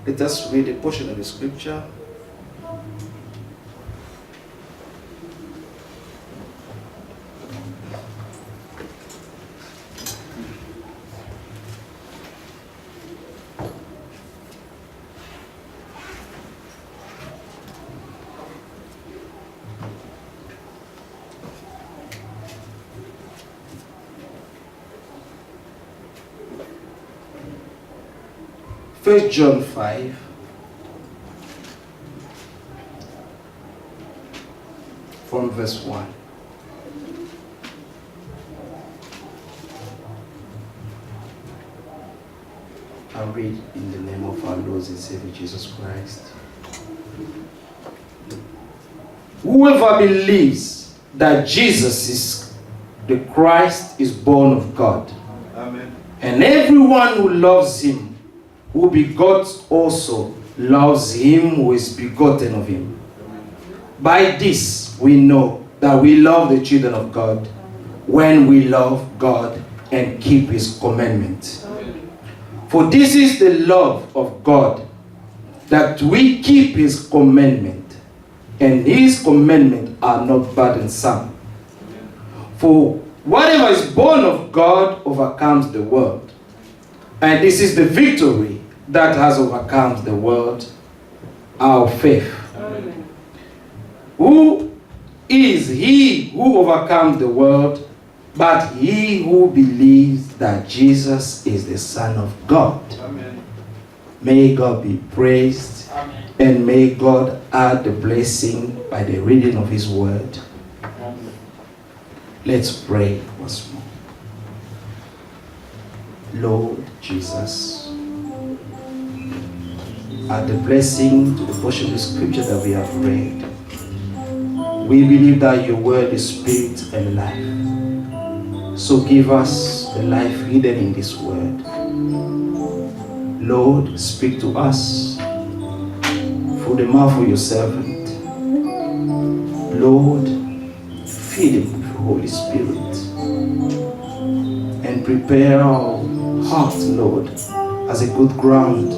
Let us read a portion of the scripture. First John 5, from verse 1. I'll read in the name of our Lord and Savior Jesus Christ. Whoever believes that Jesus is the Christ is born of God. Amen. And everyone who loves him, who begot also, loves him who is begotten of him. By this we know that we love the children of God, when we love God and keep his commandments. For this is the love of God, that we keep his commandment, and his commandments are not burdensome. For whatever is born of God overcomes the world. And this is the victory that has overcome the world, our faith. Amen. Who is he who overcomes the world, but he who believes that Jesus is the Son of God? Amen. May God be praised. Amen. And may God add the blessing by the reading of his word. Amen. Let's pray once more. Lord Jesus, add the blessing to the portion of the scripture that we have read. We believe that your word is spirit and life. So give us the life hidden in this word. Lord, speak to us through the mouth of your servant. Lord, feed him with the Holy Spirit. And prepare our heart, Lord, as a good ground,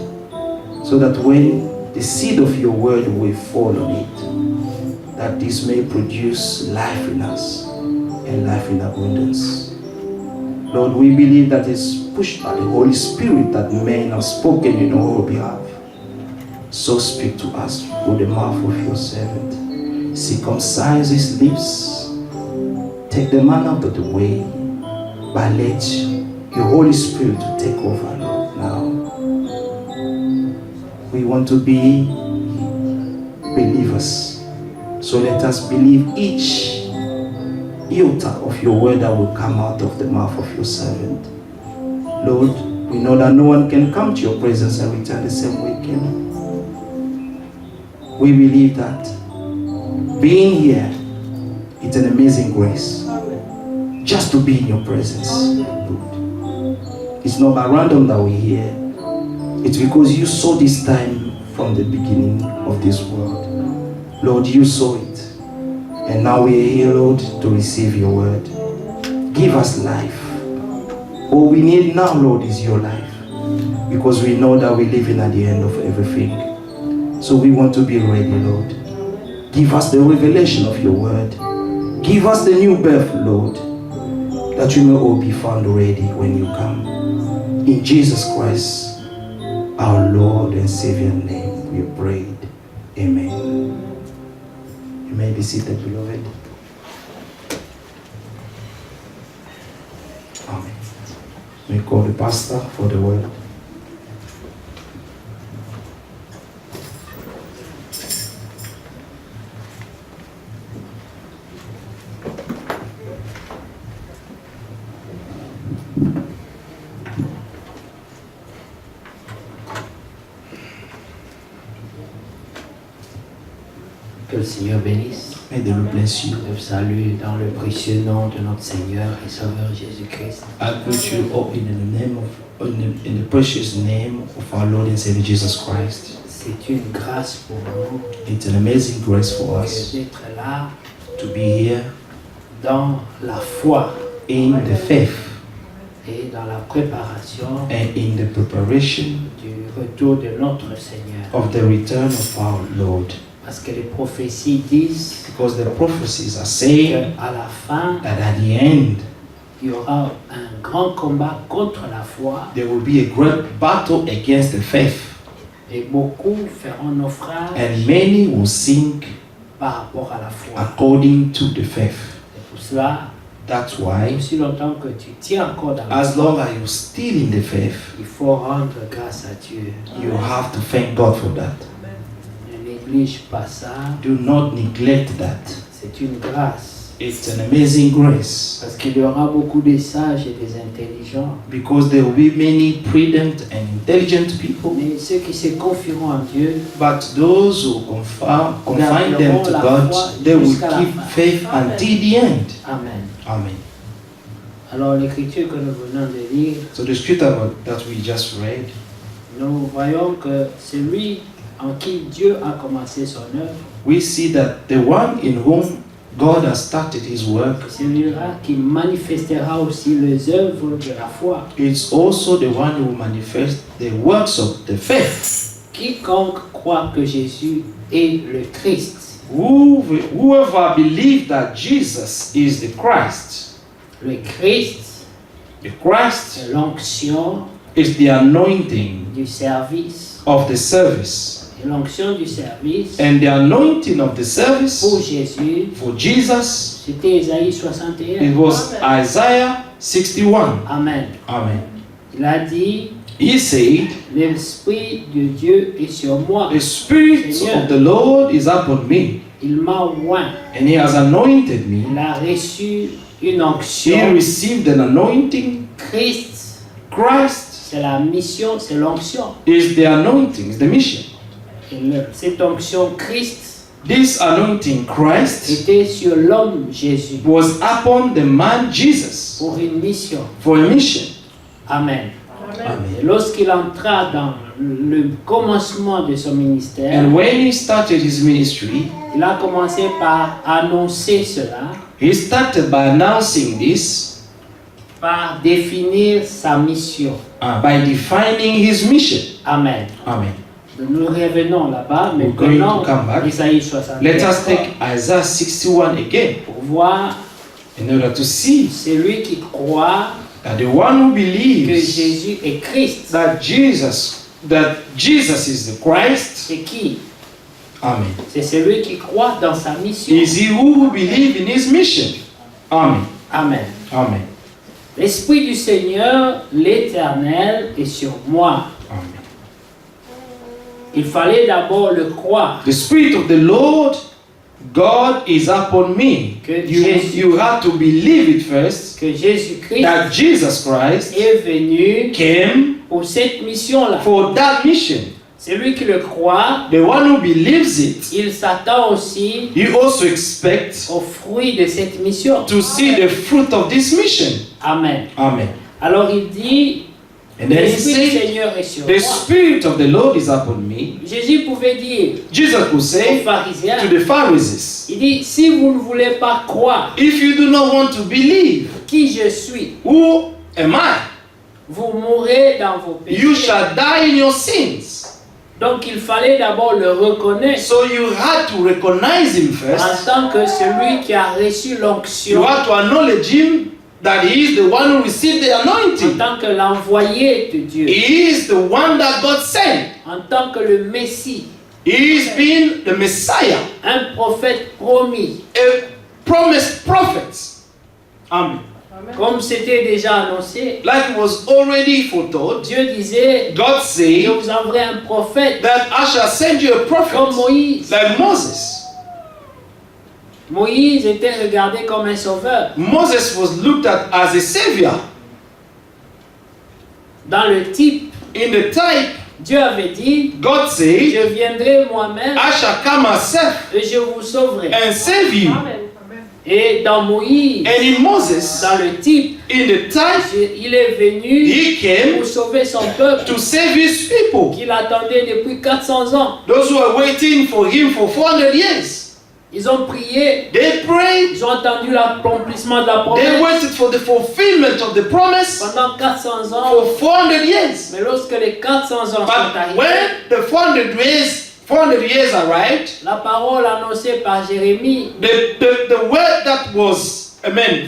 so that when the seed of your word will fall on it, that this may produce life in us and life in abundance. Lord, we believe that it's pushed by the Holy Spirit that men have spoken in our behalf. So speak to us through the mouth of your servant. Circumcise his lips. Take the man out of the way, but let your Holy Spirit to take over, Lord, now. We want to be believers. So let us believe each iota of your word that will come out of the mouth of your servant. Lord, we know that no one can come to your presence and return the same way he came. We believe that being here, it's an amazing grace. Just to be in your presence, Lord. It's not by random that we're here. It's because you saw this time from the beginning of this world. Lord, you saw it. And now we are here, Lord, to receive your word. Give us life. All we need now, Lord, is your life. Because we know that we're living at the end of everything. So we want to be ready, Lord. Give us the revelation of your word. Give us the new birth, Lord, that we may all be found ready when you come. In Jesus Christ, our Lord and Savior name, we prayed. Amen. You may be seated, beloved. Amen. We call the pastor for the word. Que le Seigneur bénisse. May the Lord bless you. Je vous salue dans le précieux nom de notre Seigneur et Sauveur Jésus-Christ. I greet you all in the precious name of our Lord and Savior Jesus Christ. C'est une grâce pour nous It's an amazing grace for us d'être là to be here dans la foi in the faith Et dans la préparation and in the preparation du retour de notre Seigneur. of the return of our Lord. Parce que les prophéties disent Because the prophecies are saying qu'à la fin, that at the end, il y aura un grand combat contre la foi there will be a great battle against the faith, et beaucoup feront naufrage and many will sink par rapport à la foi. according to the faith. C'est pour cela, That's why, aussi longtemps que tu tiens encore dans la as foi, long as you're still in the faith, il faut rendre grâce à Dieu. you have to thank God for that. Ne néglige pas ça, Do not neglect that. c'est une grâce. It's an amazing grace, Parce qu'il y aura beaucoup de sages et des intelligents. because there will be many prudent and intelligent people, Mais ceux qui se confieront en Dieu, but those who confine them to God, they will keep faith until the end. amen. Amen. Alors l'écriture que nous venons de lire, So the scripture that we just read, nous voyons que celui en qui Dieu a commencé son œuvre, we see that the one in whom God has started his work, c'est celui-là qui manifestera aussi les œuvres de la foi. it's also the one who manifests the works of the faith. Quiconque croit que Jésus est le Christ, Whoever believes that Jesus is the Christ, le Christ, c'est l'onction is the anointing du service. of the service. Et l'onction du service And the anointing of the pour service Jésus, for Jesus, c'était Ésaïe 61. it was Isaiah 61. Amen. Amen. Il a dit, He said, l'Esprit de Dieu est sur moi. the Spirit of the Lord is upon me, Il m'a oint. and he has anointed me. Il a reçu une He onction. received an anointing. Christ, Christ c'est la mission, c'est l'onction. is the anointing, is the mission. Et cette onction Christ This anointing, Christ, était sur l'homme Jésus was upon the man Jesus pour une mission. for a mission. Amen. Et Amen. lorsqu'il entra dans le commencement de son ministère, And when he started his ministry, il a commencé par annoncer cela, he started by announcing this, par définir sa mission. by defining his mission. Amen. Amen. Nous revenons là-bas, mais We're going prenons to come back. Isaïe 61 Let us take Isaiah 61 again pour voir in order to see celui qui croit that the one who que believes Jésus est Christ. that Jesus is the Christ. C'est qui? Amen. C'est celui qui croit dans sa mission. Is he who believes in his mission. Amen. Amen. Amen. L'Esprit du Seigneur, l'Éternel, est sur moi. Amen. Il fallait d'abord le croire. The Spirit of the Lord, God is upon me. Que You have to believe it first, Que Jésus-Christ that Jesus Christ est venu came pour cette mission-là. for that mission. Celui qui le croit, The one who believes it, il s'attend aussi he also expects au fruit de cette mission. to see the fruit of this mission. Amen. Amen. Alors il dit, And then he l'Esprit du said, Seigneur est sur the moi. Spirit of the Lord is upon me. Jésus pouvait dire Jesus could aux say pharisiens, to the Pharisees, il dit, si vous ne voulez pas croire if you do not want to believe, qui je suis, who am I? vous mourrez dans vos péchés. You shall die in your sins. Donc il fallait d'abord le reconnaître So you had to recognize him en first. tant que celui qui a reçu You l'onction, had to acknowledge him that he is the one who received the en anointing. tant que l'envoyé de Dieu, He is the one that God sent. en tant que le Messie, He is being the Messiah, un prophète promis. a promised prophet. Amen. Comme c'était déjà annoncé, Like it was already foretold, Dieu disait, God je said vous enverrai un prophète that I shall send you a comme prophet Moïse. like Moses. Moïse était regardé comme un sauveur. Moses was looked at as a savior. Dans le type, In the type, Dieu avait dit, God said, je viendrai moi-même I shall come myself et je vous sauverai. and save you. Et dans Moïse, And in Moses, dans le type, in the type, il est venu he came pour sauver son peuple to save his people. qu'il attendait depuis 400 ans. Those who are waiting for him for 400 years. Ils ont prié. They prayed. Ils ont attendu l'accomplissement de la They promesse waited for the fulfillment of the promise pendant 400 ans. for 400 years. Mais lorsque les 400 ans sont But arrivés, when the 400 years arrived, la parole annoncée par Jérémie, the word that was,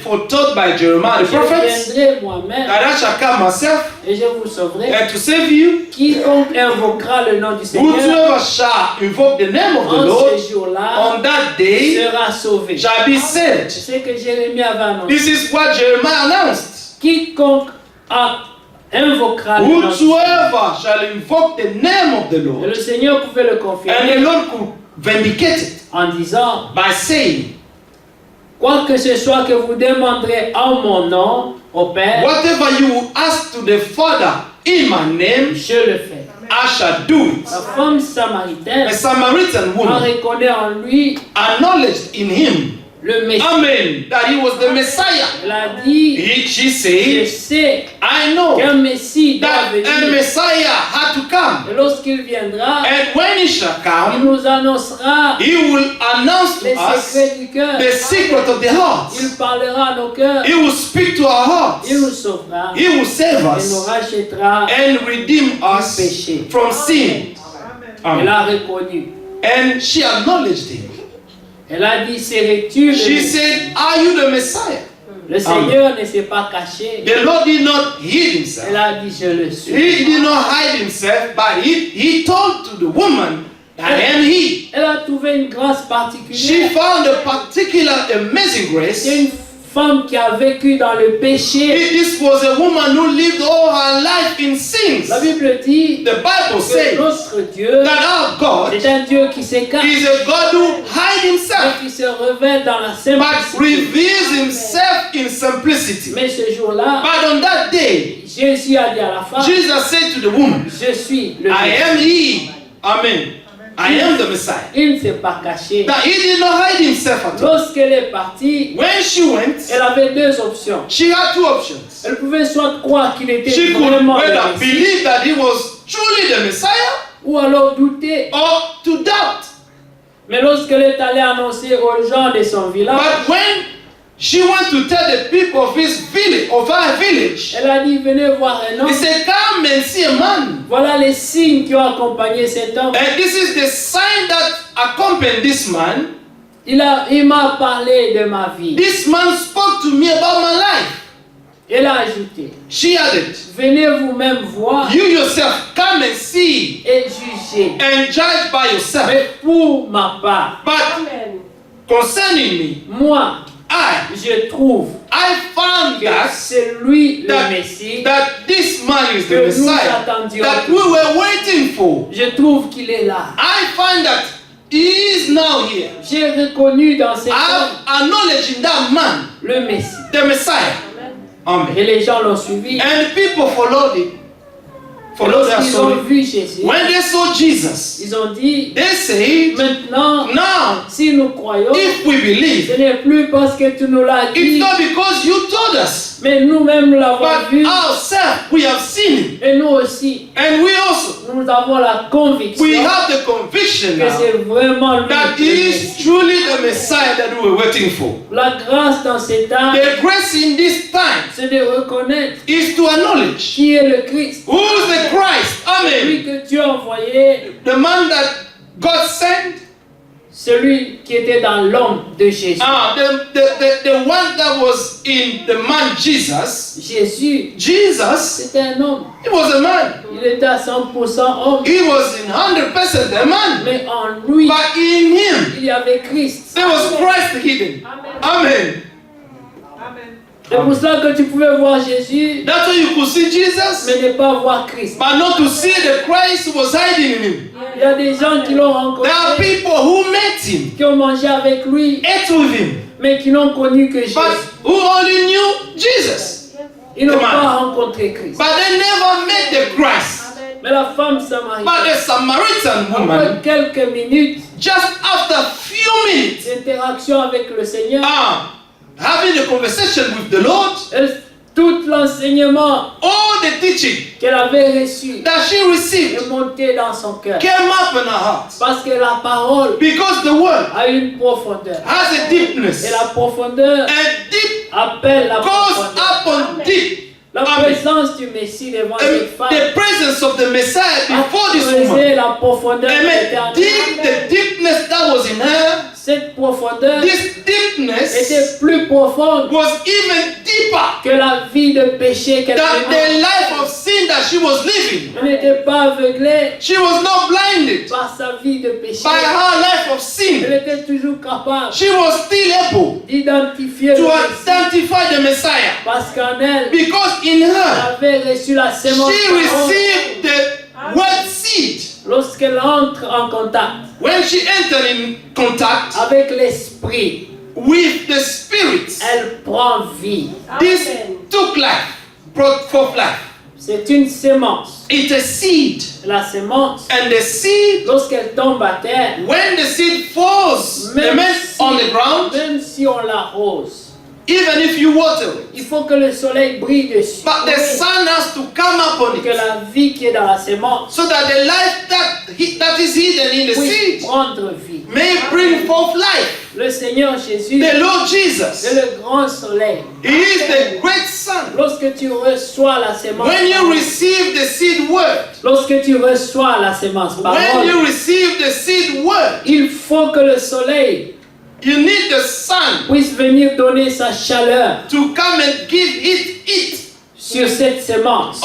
foretold by Jeremiah the je prophet, viendrai moi-même that I shall come myself et je vous sauverai. and to save you. Quiconque invoquera le nom du Seigneur Whosoever shall invoke the name of the en Lord ce jour-là on that day sera sauvé. shall be saved. C'est ce que Jérémie avait annoncé. This is what Jeremiah announced. Quiconque invoquera le nom du Seigneur. Whosoever shall invoke the name of the Et le Lord. Seigneur pouvait le And the confirmer Lord could vindicate it en disant, by saying, quoi que ce soit que vous demanderez en mon nom au Père, whatever you will ask to the Father in my name, je le fais. I shall do it. La femme samaritaine A Samaritan a woman reconnu en lui acknowledged in him, le Messie. amen, that he was the Messiah. Elle a dit, She je said, sais I know qu'un Messie doit that a venir. Messiah had to come. Et lorsqu'il viendra, And when he shall il come, nous annoncera he will announce les to us secrets du cœur. the secret of the heart. Il parlera à nos cœurs. He will speak to our hearts. Il nous sauvera. He will save Il nous us rachètera. and redeem us péché. from sin. Elle a reconnu. And she acknowledged him. Elle a dit, serais-tu le She Messie? said, are you the Messiah? Le Seigneur ne s'est pas caché. The Lord did not hide Elle himself. a dit, je le suis. He did not hide himself, but he told to the woman, I am he. Elle a trouvé une grâce She particulière. found a particular amazing grace. C'est une femme qui a vécu dans le péché. This was a woman who lived all her life in sins. La Bible dit The Bible que says notre Dieu that our God est un Dieu qui s'écarte is a God who hides et himself, qui se révèle dans la but simplicité. reveals himself in simplicity. Mais ce jour-là, But on that day, Jésus a dit à la femme, Jesus said to the woman, je suis le I Messie. am he. Amen. I am the Messiah. Il ne s'est pas caché. That he did not hide himself at all. Lorsqu'elle est partie, When she went, elle avait deux options. she had two options. Elle pouvait soit croire qu'il était She could vraiment whether le Messie, believe that he was truly the Messiah ou alors douter. or to doubt. Mais lorsqu'elle est allée annoncer aux gens de son village, But when she went to tell the people of his village, of her village, elle a dit, venez voir un he homme. said, come and see a man. Voilà les signes qui ont accompagné cet homme. And this is the sign that accompanied this man. Il m'a parlé de ma vie. This man spoke to me about my life. Elle a ajouté, She added, venez vous-même voir you yourself come and see et juger. and judge by yourself. Mais pour ma part, But concerning me, moi, je trouve I found que that c'est lui le Messie. that this man is the Que nous Messiah attendions. that we were waiting for. Je trouve qu'il est là. I find that he is now here. J'ai reconnu dans cet homme I've acknowledged in that man le Messie. the Messiah. Amen. Et les gens l'ont suivi. And people followed him. Et Followed their lorsqu'ils ont story. vu Jésus, When they saw Jesus, ils ont dit, they said, maintenant, now, si nous croyons, if we believe, ce n'est plus parce que tu nous l'as it's dit, not because you told us, mais nous-mêmes l'avons but vu. ourselves, we have seen him. Et nous aussi, And we also, nous avons la conviction we have the conviction que now c'est vraiment lui that le he is Messie. truly the Messiah that we were waiting for. La grâce dans ces temps, The grace in this time c'est de reconnaître is to acknowledge qui est le Christ. who is the Christ. Amen. Celui que Dieu a envoyé, The man that God sent. celui qui était dans l'homme de Jésus. The one that was in the man Jesus. Jésus, Jesus, c'était un homme. he was a man. Il était à 100% homme. He was in 100% a man. Mais en lui, But in him, il y avait Christ. there was Christ hidden. Amen. C'est pour cela que tu pouvais voir Jésus, That's why you could see Jesus, mais ne pas voir Christ. but not to see the Christ who was hiding in him. Il y a des gens qui l'ont There are rencontré, people who met him, qui ont mangé avec lui, ate with him, mais qui n'ont connu que Jésus. but who only knew Jesus. Ils n'ont Amen. pas rencontré Christ. But they never met the Christ. Mais la femme But samaritaine, the Samaritan après woman, quelques minutes just after few minutes, d'interaction avec le Seigneur, having a conversation with the Lord, tout l'enseignement all the teaching qu'elle avait reçu that she received est montée dans son cœur. came up in her heart. Parce que la parole Because the word a une profondeur. has a deepness. Et la profondeur And deep appelle la goes profondeur. up on deep. La Amen. présence du Messie devant cette femme The presence of the Messiah a before this woman. creusé la profondeur qui était en Amen. The deepness that was in her, Cette profondeur this deepness était plus profonde was even deeper que la vie de péché qu'elle than the menait. life of sin that she was living. Elle n'était pas aveuglée She was not blinded par sa vie de péché. by her life of Elle sin. était toujours capable She was still able d'identifier le to Messie identify the Messiah parce qu'en elle, because in elle her avait reçu la sémence she parole. received the word seed. Lorsqu'elle entre en contact When she entered in contact avec l'esprit, with the Spirit, elle prend vie. this took life, brought forth life. C'est une sémence. It's a seed, La sémence, and the seed, lorsqu'elle tombe à terre, when the seed falls, même on the ground, même si on l'arrose, even if you water it, il faut que le soleil brille dessus. but the sun has to come up on Que it, la vie qui est dans la sémence so that the life that is hidden in the puisse seed prendre vie. may bring forth life. Le Seigneur Jésus The Lord est Jesus, le grand soleil. He is the great sun. Lorsque tu reçois la sémence, When you receive the seed word, lorsque tu reçois la sémence when parole, you receive the seed word, il faut que le soleil you need the sun puisse venir donner sa chaleur to come and give it sur cette sémence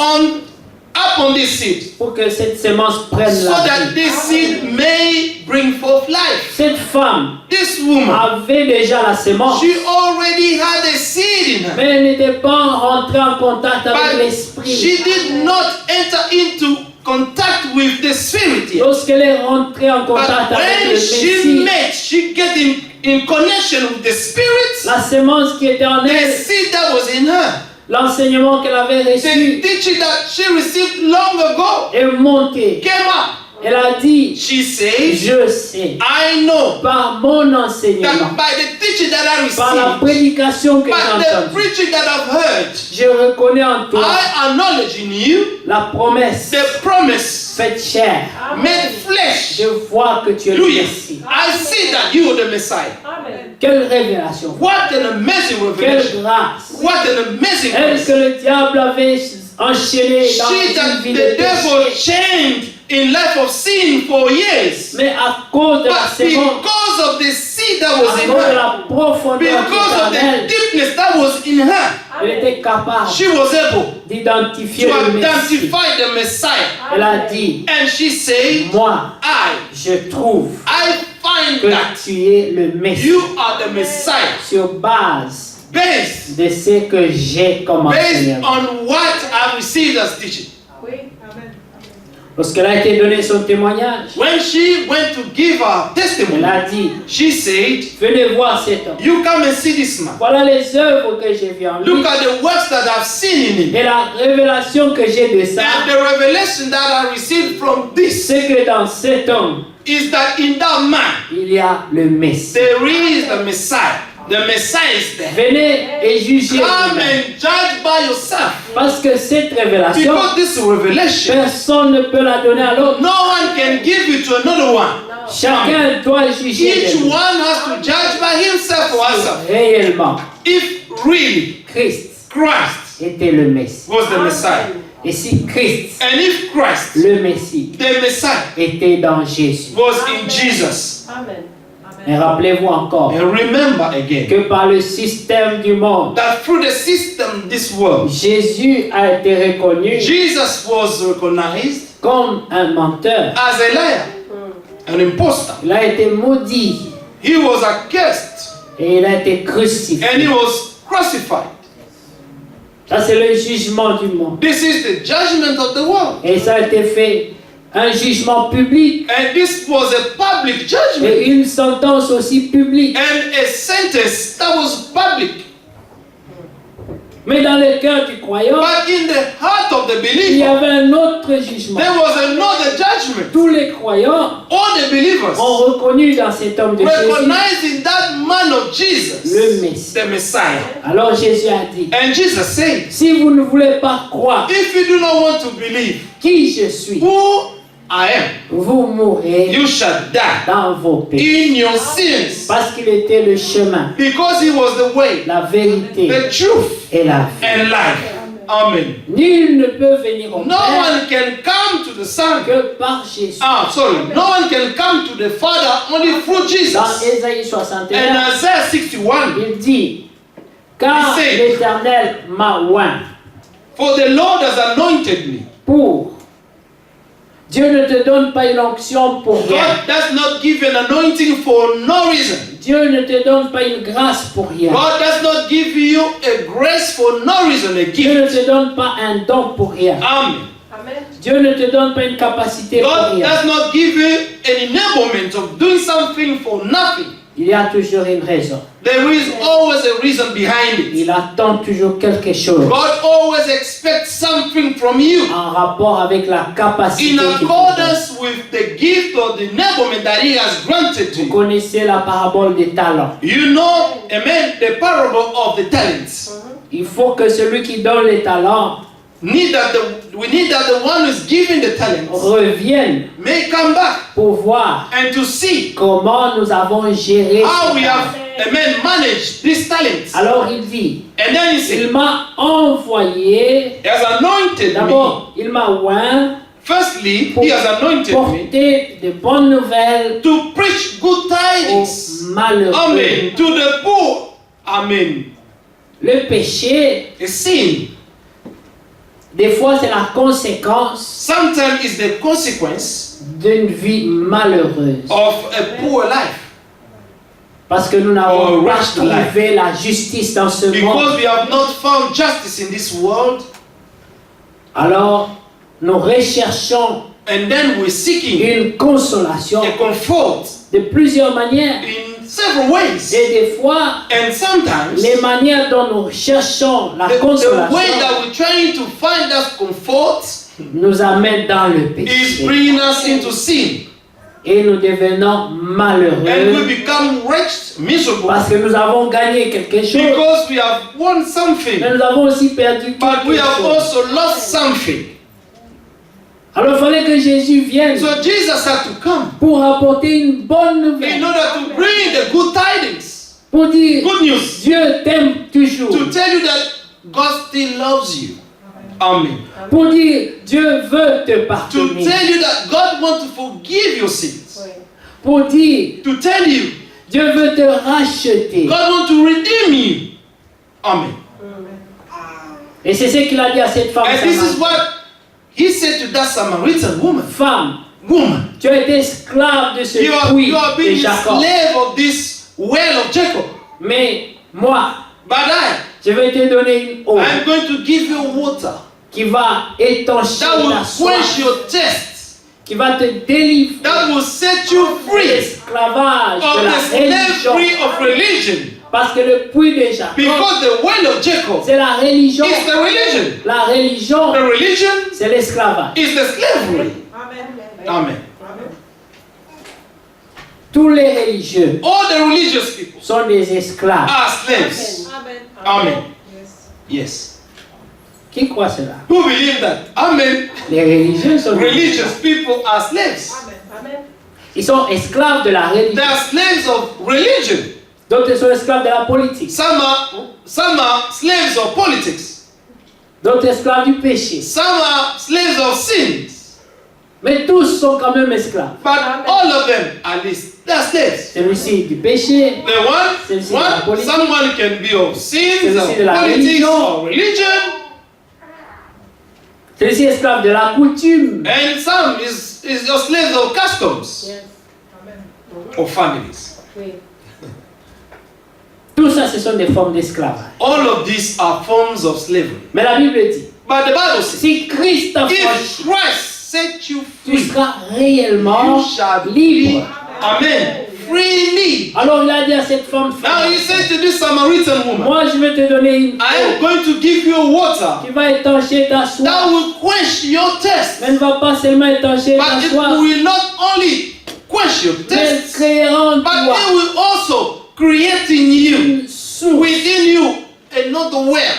up on this seed, pour que cette sémence prenne so la that vie. this seed may bring forth life. Cette femme This woman, avait déjà la sémence, she already had a seed in her, mais elle n'était pas rentrée en contact avec but l'esprit. she did not enter into contact with the Spirit yet. Lorsqu'elle est rentrée en contact But avec le when she Messie, met, she get in connection with the Spirit, la sémence qui était en the elle, seed that was in her, l'enseignement qu'elle avait the reçu teaching that she received long ago est monté. came up. Elle a dit, She says, je sais, I know par mon enseignement, that by the teaching that I par la received, prédication que by j'ai the entendue, preaching that I've heard, je reconnais en toi I acknowledge in you la promesse the promise faite chair. made flesh. Je vois que tu es le Hallelujah. Messie. I see that you are the Messiah. Quelle révélation, What an amazing quelle revelation. grâce. What an amazing Elle grace. que le diable avait enchaîné dans She une that vie the de devil péché. chained in life of sin for years. Mais à cause de la But sémence, because of the seed that à was in cause de her, la profondeur qui because était en of the elle, deepness that was in her, elle était capable she was able d'identifier to le Messie. identify the Messiah. Elle a dit, And she said, moi, I je trouve find que that tu es le Messie you are the Messiah sur base based de ce que j'ai comme based enseignement. on what I received as teaching. Lorsqu'elle a été donné son témoignage, When she went to give her elle testimony, a dit, she said, venez voir cet homme. you come and see this man. Voilà les œuvres que j'ai vues en lui Look at the works that I've seen in him. et la révélation que j'ai de ça. And the revelation that I received from this C'est que dans cet homme, is that in that man, il y a le Messie. there is the Messiah. The Messiah is there. Venez et jugez Come vous-même. and judge by yourself. Parce que cette révélation, Because this revelation, personne ne peut la donner à l'autre. no one can give it to another one. Chacun doit juger Each de lui. one has to judge by himself or herself. Réellement, If really Christ Christ était le Messie. was the Messiah, Et si Christ, and if Christ, le Messie, the Messiah, était dans Jésus. was in Jesus, Et rappelez-vous encore and remember again que par le système du monde, that through the system, this world, Jésus a été reconnu Jesus was recognized comme un menteur. as a liar, an impostor. Il a été maudit He was accursed et il a été crucifié. and he was crucified. Ça, c'est le jugement du monde. This is the judgment of the world. Et ça a été fait un jugement public And this was a public judgment et une sentence aussi publique. and a sentence that was public. Mais dans le cœur du croyant, But in the heart of the il y believer, avait un autre jugement. there was another judgment. Tous les croyants All the believers ont reconnu dans cet homme de Jésus recognized in that man of Jesus le Messie. the Messiah. Alors Jésus a dit, And Jesus said, si vous ne voulez pas croire if you do not want to believe qui je suis, who I am, vous mourrez you shall die dans vos péchés. in your sins. Parce qu'il était le chemin, Because he was the way, la vérité the truth, et la vie. and life. Amen. Nul ne peut venir au No Père one can come to the Son. que par Jésus. No one can come to the Father only through Dans Jesus. Ésaïe And 61, Isaiah 61, il dit, car Il sait. l'Éternel m'a oint for the Lord has anointed me. pour. Dieu ne te donne pas une onction pour rien. God does not give an anointing for no reason. Dieu ne te donne pas une grâce pour rien. God does not give you a grace for no reason, a Dieu ne gift. te donne pas un don pour rien. Amen. Dieu ne te donne pas une capacité pour God rien. does not give you an enablement of doing something for nothing. Il y a toujours une raison. There is always a reason behind it. Il attend toujours quelque chose God always expects something from you en rapport avec la capacité in qu'il te donne. accordance with the gift or the enablement that He has granted to Vous you. connaissez la parabole des talents. You know, amen, the parable of the talents. Il faut que celui qui donne les talents We need that the one who is giving the talents revienne may come back pour voir and to see comment nous avons géré how ces we talents. have, amen, managed these talents. Alors il dit, And then He il said, m'a envoyé, He has anointed me. d'abord il m'a oint Firstly, pour He has anointed me porter de bonnes nouvelles to preach good aux tidings. malheureux. Amen. To the poor. Amen. Le péché, A sin des fois c'est la conséquence sometimes is the consequence d'une vie malheureuse. of a poor life. Parce que nous n'avons Or pas rushed life. trouvé la justice dans ce Because monde. we have not found justice in this world, Alors, nous recherchons and then we're seeking une consolation a comfort de plusieurs manières. in several ways. Et des fois, And sometimes les manières dont nous cherchons la the way consolation that we're trying to find that comfort nous amène dans le is péché. bringing us into sin. Et nous devenons And we malheureux become wretched, miserable, parce que nous avons gagné quelque chose, because we have won something, mais nous avons aussi perdu but we quelque have chose. also lost something. Alors il fallait que Jésus vienne So Jesus had to come pour apporter une bonne in nouvelle, order to bring the good tidings, pour dire good news, Dieu t'aime toujours, to tell you that God still loves you. Amen. pour dire Dieu veut te To pardonner, tell you that God wants to forgive your sins. pour dire To tell you Dieu veut te racheter. God wants to redeem you. Amen. Et c'est ce qu'il a dit à cette femme. And this is samaritaine. what He said to that Samaritan woman. Femme, Woman, tu as été esclave de ce you puits are de being Jacob. slave of this well of Jacob. Mais moi, But je vais te donner une eau I'm going to give you water qui va étancher that will ta quench soif, your thirst, qui va te délivrer that will set you de free l'esclavage of de la the religion. slavery of religion. Parce que le puits de Jacob, Because the well of Jacob c'est la religion. is the religion. La religion, The religion c'est l'esclavage. is the slavery. Amen. Tous les religieux All the religious people sont des esclaves. are slaves. Amen. Yes. Qui croit cela? Who believe that? Amen. Les religieux sont des Religious esclaves. people are slaves. Ils sont esclaves de la They religion. are slaves of religion. D'autres sont esclaves de la politique. Some are slaves of politics. D'autres esclaves du péché. Some are slaves of sins. Mais tous sont quand même esclaves. But all of them are they are slaves. Celui-ci du péché, The Celle-ci de la politique. someone can be of sins, Celle-ci of de la politics, religion. or religion, celui-ci esclave de la coutume. and some is your slaves of customs or families. Tout ça, ce sont des formes d'esclavage. All of these are forms of slavery. Mais la Bible dit, But the Bible says, si Christ t'a if franchi, Christ set you tu free, seras réellement you shall be, libre. amen, freely. Alors il a dit à cette femme, Now he said to this Samaritan woman, moi je vais te donner une I am eau going to give you water qui va étancher ta soif. that will quench your thirst. Mais elle ne va pas seulement étancher ta But it soif, will not only quench your mais elle thirst, créera en but toi it will also create in you, une source. within you, another well.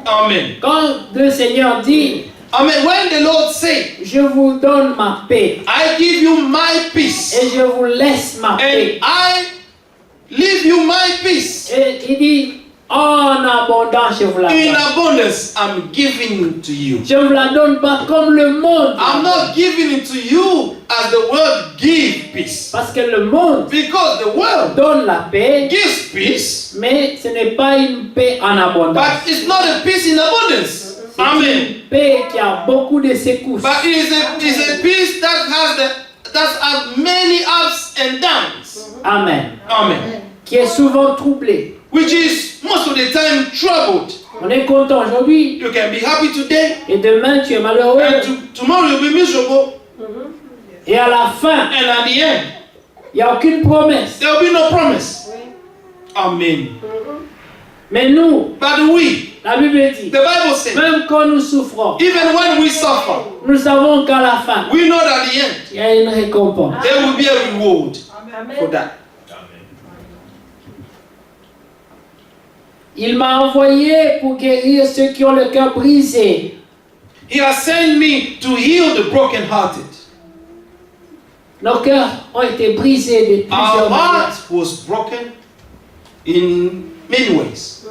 Amen. Quand le Seigneur dit, Amen. When the Lord say, je vous donne ma paix I give you my peace, et je vous laisse ma and paix. I leave you my peace, Et il dit, en abondance, je vous la in donne. abundance, I'm giving to you. Je ne vous la donne pas comme le monde. I'm not giving it to you as the world give peace. Parce que le monde Because the world donne la paix, gives peace, mais ce n'est pas une paix en abondance. but it's not a peace in abundance. C'est Amen. une paix qui a beaucoup de secousses. But it is a peace that has many ups and downs. Amen. Amen. Qui est souvent troublé. Which is most of the time troubled. On est content aujourd'hui You can be happy today, et demain tu es malheureux. and tomorrow you'll be miserable. Et à la fin, And at the end, il n'y a aucune promesse. there will be no promise. Amen. Mais nous, But we, la Bible dit, the Bible says, même quand nous souffrons, even when we suffer, nous savons qu'à la fin, we know that at the end, il y a une récompense. there will be a reward for that. Il m'a envoyé pour guérir ceux qui ont le cœur brisé. He has sent me to heal the brokenhearted. Nos cœurs ont été brisés de Our plusieurs manières. heart was broken in many ways.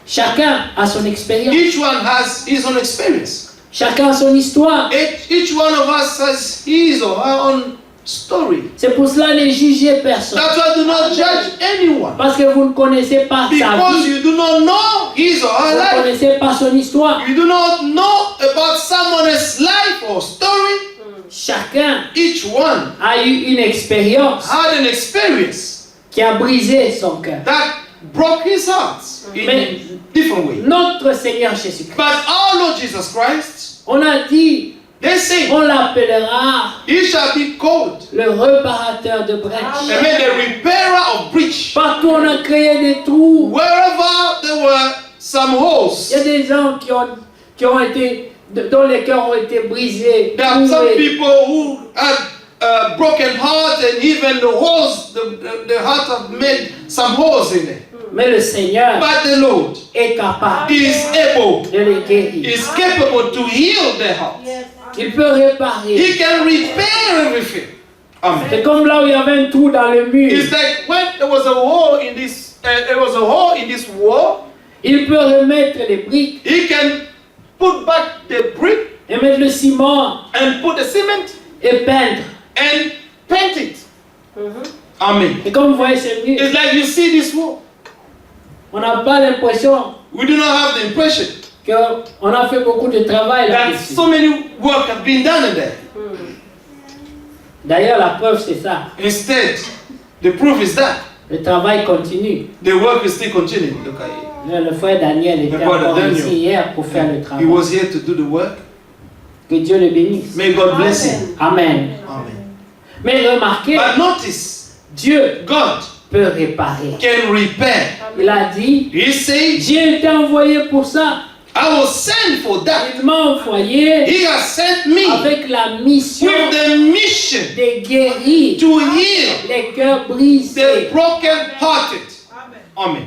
Chacun a son expérience. Each one has his own experience. Chacun a son histoire. Each one of us has his or her own story. C'est pour cela ne jugez personne. That's why do not judge anyone. Parce que vous ne connaissez pas sa Because vie. you do not know his or her Vous ne life. connaissez pas son histoire. You do not know about someone else's life or story. Chacun Each one a eu une expérience had an experience qui a brisé son cœur. that broke his heart in Mais different ways. notre Seigneur Jésus-Christ, But our Lord Jesus Christ, on a dit, they say, on l'appellera he shall be called, le réparateur de brèches. amen, the repairer of breach. Partout on a créé des trous. Wherever there were some Il y holes, a des gens qui ont été, dont les cœurs ont été brisés. there are some troués. people who had a broken heart, and even the holes, the heart have made some holes in it. Mais le Seigneur But the Lord est capable is able, de les guérir. is capable to heal their heart. Il peut réparer. He can repair everything. Amen. C'est comme là où il y avait un trou dans le mur. It's like when there was a hole in this, wall. Il peut remettre les briques He can put back the brick et mettre le ciment and put the cement et peindre. and paint it. Amen. Et comme vous voyez ce mur, It's like you see this wall. on n'a pas l'impression We do not have the impression qu'on a fait beaucoup de travail that là-dessus. so many work have been done in there. D'ailleurs, la preuve, c'est ça. Instead, the proof is that Le travail continue. the work is still continuing. Look at it. Le frère Daniel était brother encore Daniel. ici hier pour faire le He travail. was here to do the work. Que Dieu le bénisse. May God bless him. Amen. Amen. Mais remarquez, But notice, Dieu God peut réparer. can repair. Il a dit, He said, j'ai été envoyé pour ça. I was sent for that. Il m'a envoyé He has sent me avec la mission with the mission de guérir to heal les cœurs brisés. the broken-hearted. Amen.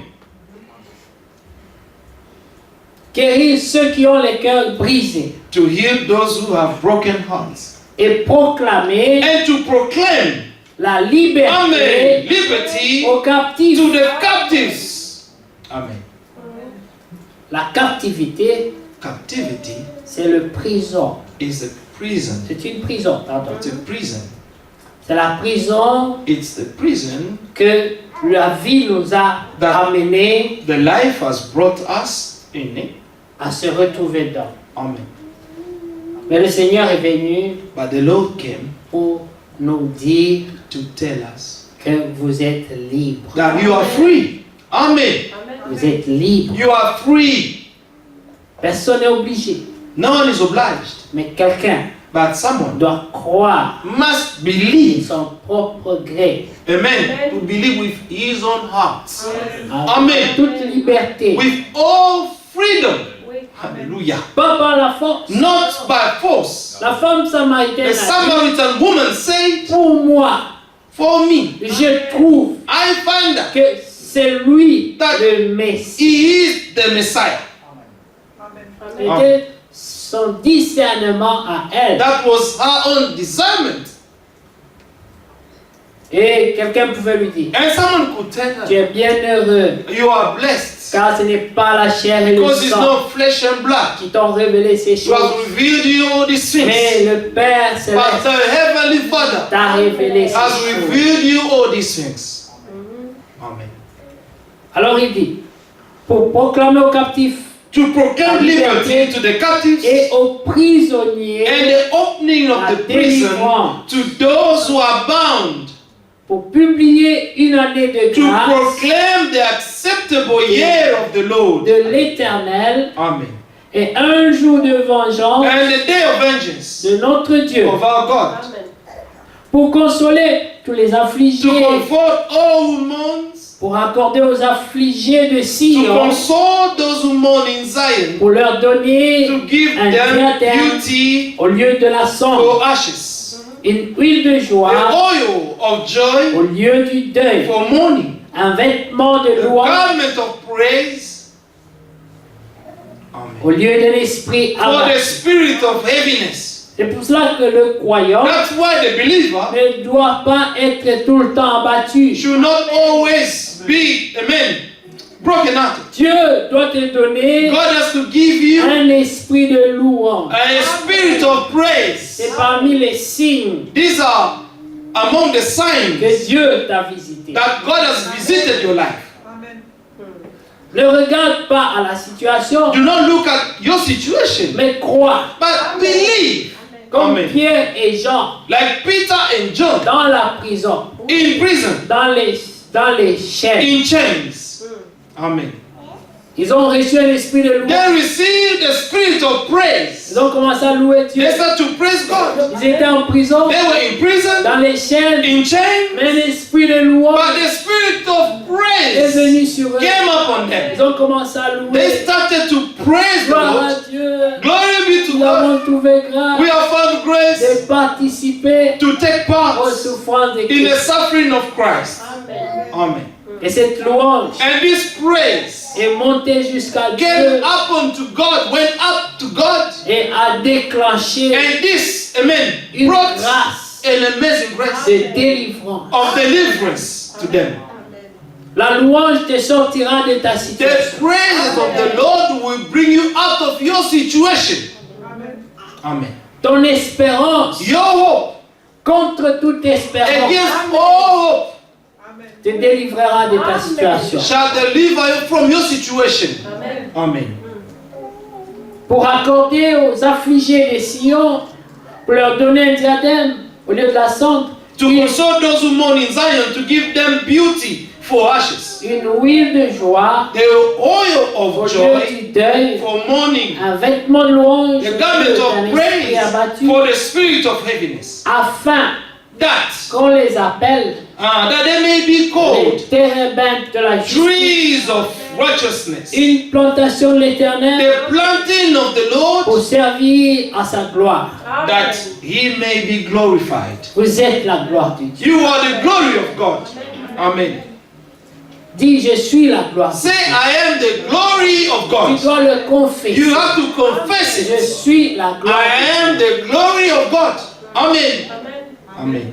Guérir ceux qui ont les cœurs brisés. To heal those who have broken hearts. Et proclamer And to proclaim, la amen, liberté liberty aux captifs. to the captives. Amen. La captivité, Captivity c'est le prison. is a prison. C'est une prison, pardon. It's a prison. C'est la prison It's the prison que la vie nous a amené the life has brought us in it. à se retrouver dedans. Amen. Mais le Seigneur est venu But the Lord came pour nous dire to tell us que vous êtes libre. that you are free. Amen. Vous êtes libre. You are free. Personne n'est obligé. No one is obliged, Mais quelqu'un but someone doit croire must de believe. son propre gré, Amen. To believe with his own heart. avec Amen. toute liberté, With all freedom. Hallelujah. pas par la force. Not by force. La femme samaritaine The a dit, Samaritan woman said, pour moi, for me, je trouve I find that que c'est lui That- le Messie. he is the Messiah. C'était son discernement à elle. That was her own discernment. Et quelqu'un pouvait lui dire, And someone could tell tu her, es bien heureux, you are blessed. car ce n'est pas la chair et le Because it's sang not flesh and blood. qui t'ont révélé ces Who has choses, revealed you all these mais things. le Père But Céleste the Heavenly Father t'a révélé ces has choses. revealed you all these things. Amen. Alors il dit, pour proclamer aux captifs To proclaim liberty to the captives et aux prisonniers, and the opening of the prison to those who are bound, pour publier une année de to grâce proclaim the acceptable year of the Lord. de l'Éternel Amen. et un jour de vengeance And the day of vengeance de notre Dieu, of our God, pour consoler tous les to affligés, comfort all who mourn, pour accorder aux affligés de to Sion, console those who mourn in Zion, pour leur donner to give un them diadème beauty au lieu de la cendre, for ashes, une huile de the joie oil of joy au lieu du deuil, for mourning, un vêtement de the louange garment of praise, au lieu de l'esprit for the abattu. spirit of heaviness. C'est pour cela que le croyant That's why the believer ne doit pas être tout le temps abattu. should not always be, amen, broken hearted. Dieu doit te donner God has to give you un esprit de louange. a spirit of praise. C'est parmi les signes These are among the que signs Dieu t'a visité. that God has visited your life. Ne regarde pas à la situation, Do not look at your situation, mais crois. but believe. Comme Amen. Pierre et Jean Like Peter and John dans la prison, in prison, dans les chaînes. in chains. Amen. Ils ont reçu un esprit de louange. They received the spirit of praise. Ils ont commencé à louer Dieu. They started to praise God. Ils étaient en prison, They were in prison, dans les chaînes, in chains, mais l'esprit de louange but the spirit of est praise venu sur eux. came upon them. Ils ont commencé à They louer. started to praise the Gloire à Lord. Dieu. Glory be to Nous God. avons trouvé grâce We have found grace de participer to take aux part souffrances de in the Christ. suffering of Christ. Amen. Et cette louange And this praise est montée jusqu'à came Dieu up unto God, went up to God, et a déclenché and this, amen, une brought grâce an amazing grace de délivrance. of deliverance to them. La louange te sortira de ta The situation. praise of the Lord will bring you out of your situation. Amen. Ton espérance Your hope contre toute espérance against all hope te délivrera de ta situation. shall deliver you from your situation. Amen. Pour accorder aux affligés de Sion, pour leur donner un diadème au lieu de la cendre, To console those who mourn in Zion, to give them beauty for ashes. une huile de joie The oil au of lieu joy du deuil, for mourning. un vêtement de louange The garment d'un of esprit praise abattu, for the spirit of heaviness. afin That, qu'on les appelle that they may be les called térébintes de la justice, trees of righteousness. une plantation de l'Éternel The planting of the pour Lord, servir à sa gloire. that he may be glorified. Vous êtes la gloire de Dieu. You are the glory of God. Amen. Dis, je suis la gloire. Say, I am the glory of Tu God. dois le confesser. You have to confess Je it. suis la gloire. I am the glory of God. Amen. Amen.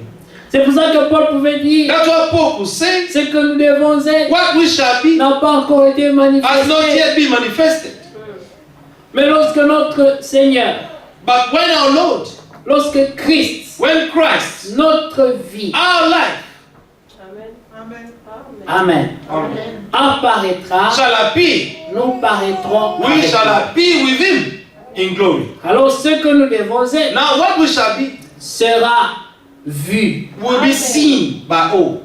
C'est pour ça que Paul pouvait dire, That's what Paul could say. ce que nous devons être What we shall be n'a pas encore été has not manifesté. yet been manifested. Mais lorsque notre Seigneur, But when our Lord, lorsque Christ, when Christ, notre vie, our life, Amen, Amen, apparaîtra, shall appear, nous paraîtrons we avec shall lui. appear with him in glory. Alors ce que nous devons être Now what we shall be sera vu. will be seen by all.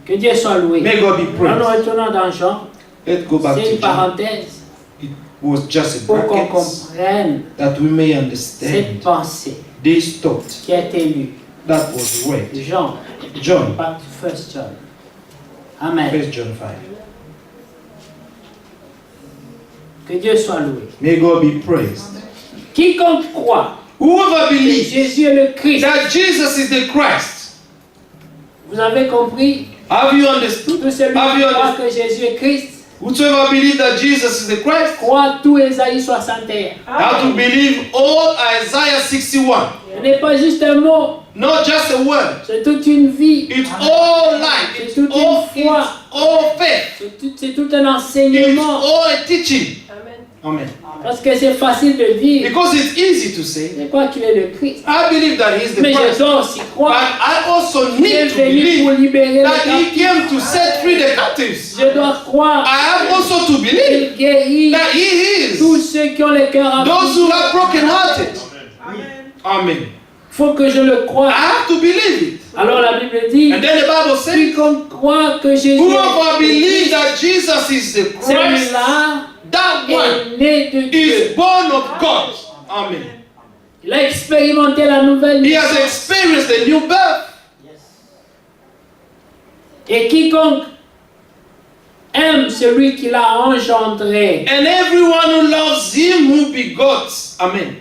Que Dieu soit loué. May God be Nous nous praised. retournons dans Jean. Let's go back C'est to une John. parenthèse. It was just a pour qu'on bracket comprenne that we may cette understand pensée this thought qui a été lue. that was read. Jean, John, pas 1 John. Amen. 1 John 5. Que Dieu soit loué. May God be praised. Quiconque croit Whoever que believes Jésus est le Christ, that Jesus is the Christ, vous avez compris? have you understood? Tout celui Have qui you croit understood? que Jésus est Christ, Whoever believes that Jesus is the Christ, croit tout Ésaïe 61. have to believe all Isaiah 61. Ce n'est pas juste un mot, Not just a word. c'est toute une vie, It's all life. It's all faith. c'est tout un It's enseignement. all a teaching. Amen. Parce que c'est facile de dire, Because it's easy to say, je crois qu'il est le Christ. I believe that He is the Mais je Christ. dois aussi But croire I also qu'il est need to venu pour believe libérer that les He captifs. came to set free the captives. Je dois croire I have also to believe qu'il guérit that He tous is ceux qui ont le cœur those who affligé. are broken-hearted. Amen. Il faut que je le I croie. have to believe it. Alors la Bible dit, And then the Bible says, quiconque croit que Jésus whoever believes est that Jesus is the Christ, celui-là that one est né de Dieu. is born of God. Amen. Il a expérimenté la nouvelle He has naissance. experienced the new birth. Et quiconque aime celui qui l'a engendré, And everyone who loves Him who begot, amen,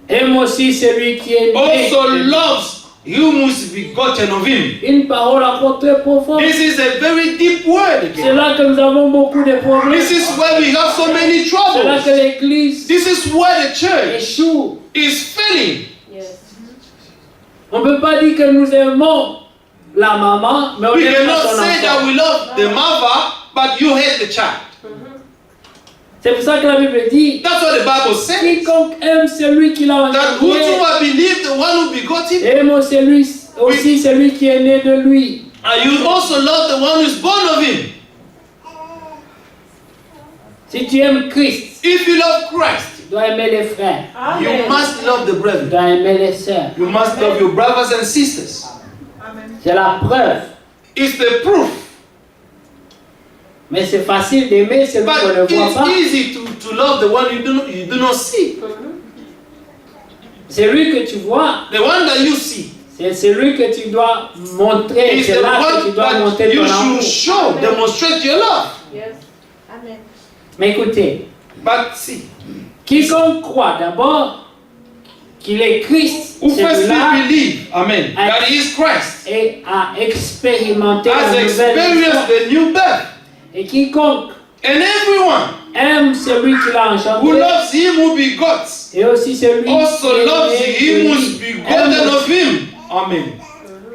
aime aussi celui qui est né also de Dieu. loves Him who is begotten of Him. Une parole encore très profonde. This is a very deep word C'est again. là que nous avons beaucoup de problèmes. This is where we have so many C'est là que troubles. l'Église This is where the church échoue. is failing. On ne peut pas dire que nous aimons la maman, mais on We aime pas cannot son say that enfant. we love the mother, but you hate the child. C'est pour ça que la Bible dit, That's what the Bible says. quiconque aime celui qui l'a That engendré, whosoever believes the one who begot Him, aime aussi celui qui est né de lui. and you also love the one who is born of Him. Si tu aimes Christ, If you love Christ, tu dois aimer les frères, you must love the tu brethren. dois aimer les sœurs. You must love your brothers and sisters. C'est la preuve. It's the proof. Mais c'est facile d'aimer celui qu'on ne But voit it's pas. easy to love the one you do not see. Celui que tu vois, The one that you see c'est celui que tu dois montrer. is C'est the là que tu one dois that montrer you ton should amour. show, demonstrate your love. Mais écoutez, But see, quiconque croit d'abord qu'il est Christ, who firstly celui-là believe, amen, that He is Christ, et a expérimenté has la nouvelle experienced naissance. the new birth. Et quiconque And everyone aime celui qui l'a who engendré loves Him who begot et aussi celui also qui est loves né Him de who lui. is begotten of Him. Amen.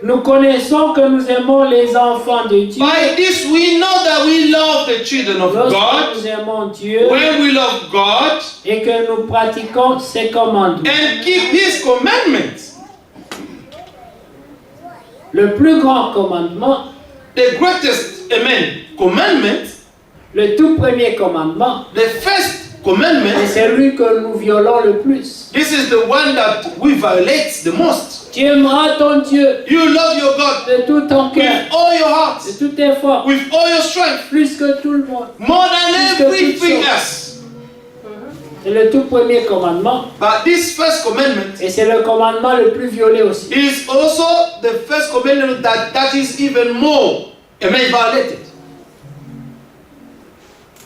Nous connaissons que nous aimons les enfants de Dieu. By this we know that we love the children of Lorsque God, nous aimons Dieu when we love God et que nous pratiquons ses commandements. and keep His commandments. Le plus grand commandement, The greatest, amen, commandment, le tout premier commandement, the first c'est commandment, celui que nous violons le plus. this is the one that we violate the most. Tu aimeras ton Dieu You love your God de tout ton with cœur, all your heart, de tout tes forces, with all your strength, plus que tout le monde. more than everything else. C'est le tout premier commandement But this first commandment et c'est le commandement le plus violé aussi. is also the first commandment that is even more, amen, violated.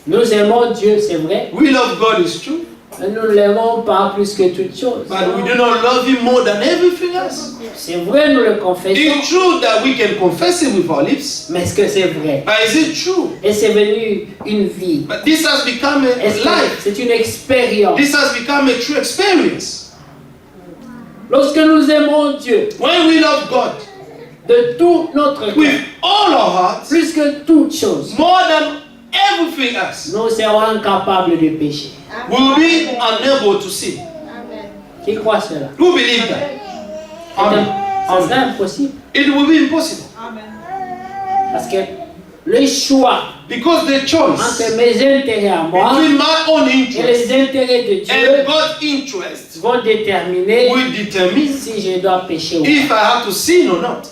Nous aimons Dieu, c'est vrai, We love God, is true, mais nous ne l'aimons pas plus que toute chose. but we do not love Him more than everything else. C'est vrai, nous le confessons, It's true that we can confess Him with our lips, mais est-ce que c'est vrai? but is it true? Et c'est devenu une vie. But this has become a Est-ce que life. c'est une expérience? This has become a true experience. Lorsque nous aimons Dieu When we love God de tout notre cœur, with all our hearts, plus que toute chose, more than everything else, nous serons incapables de pécher. we will be unable to sin. Qui croit cela? Who believe that? Amen. Ça serait impossible. It will be impossible. Parce que le choix Because the choice entre mes intérêts à moi between my own et interest les intérêts de and Dieu God's interest vont déterminer will determine si je dois pécher ou if I have to sin or not.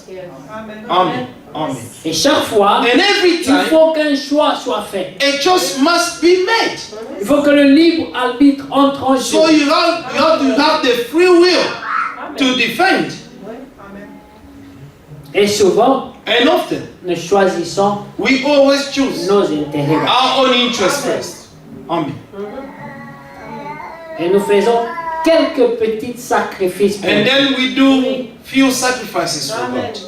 Amen. Amen. Amen. Et chaque fois, And every il time, faut qu'un choix soit fait. a choice must be made. Il faut que le libre arbitre entre en jeu. So you have to have the free will to defend. Et souvent, And often, nous choisissons we always choose nos intérêts. our own interest first. Amen. Et nous faisons quelques petits sacrifices pour And Dieu. then we do few sacrifices for God.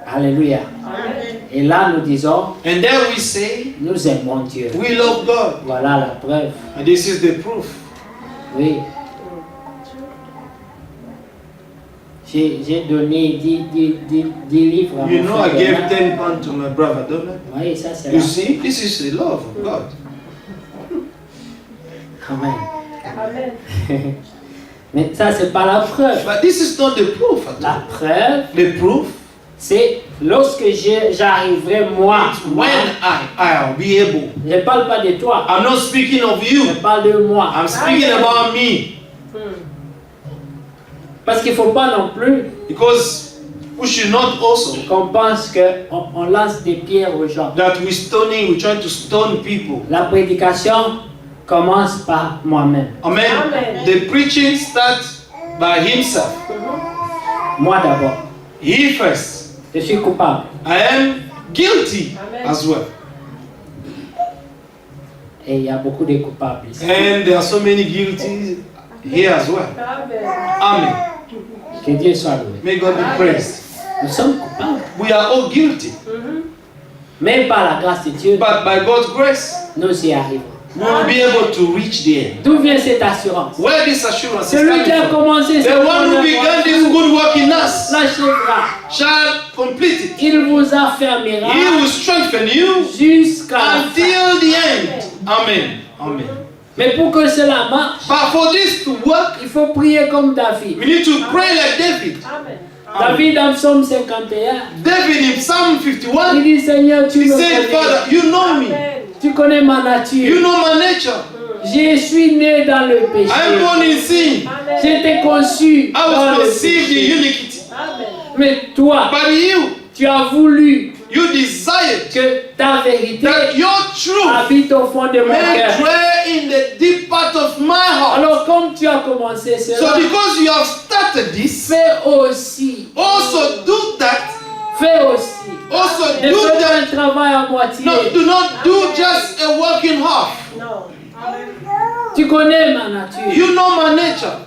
Alléluia. Et là, nous disons, And there we say, nous aimons Dieu. we love God. Voilà la preuve. And this is the proof. Oui. J'ai donné 10 livres à You mon know, I frère gave Bernard. 10 pounds to my brother Donald. Oui, ça c'est You là. see, this is the love of God. Amen. Mais ça, c'est pas la preuve. But this is not the proof at all. La preuve, The proof, c'est lorsque j'arriverai moi. when I'll be able. Je ne parle pas de toi. I'm not speaking of you. Je parle de moi. I'm speaking about me. Parce qu'il ne faut pas non plus Because we should not also qu'on pense qu'on lance des pierres aux gens. that we're trying to stone people. La prédication commence par moi-même. Amen. The preaching starts by himself. Moi d'abord. He first. Je suis coupable. I am guilty as well. Et il y a beaucoup de coupables ici. And there are so many guilty here as well. Amen. Que Dieu soit loué. May God be praised. Nous sommes coupables. We are all guilty. Mais par la grâce de Dieu, But by God's grace, nous y arrivons. we will be able to reach the end. D'où vient cette assurance? Where this assurance is Celui qui a coming from. commencé The one who began this good work in us l'achèvera. shall complete it. Il vous affermira He will strengthen you jusqu'à la fin. until the end. Amen. Amen. Mais pour que cela marche, But for this to work, il faut prier comme David. we need to pray like David. David en Psaume 51, David in Psalm il 51, dit Seigneur, tu he me said, connais. Father, you know me. Tu connais ma You nature. know my nature. Je suis né dans le I am péché. born in sin. J'étais conçu I dans was le conceived in péché. iniquity. Mais toi, But you, tu as voulu you desired que ta vérité that your truth habite au fond de mon may cœur. dwell in the deep part of my heart. Alors comme tu as commencé So cela, because you have started this, fais aussi. also do that. Fais aussi. Also Ne do fais pas un that. travail à moitié. No, do not do just a work in half. Tu connais ma nature. You know my nature.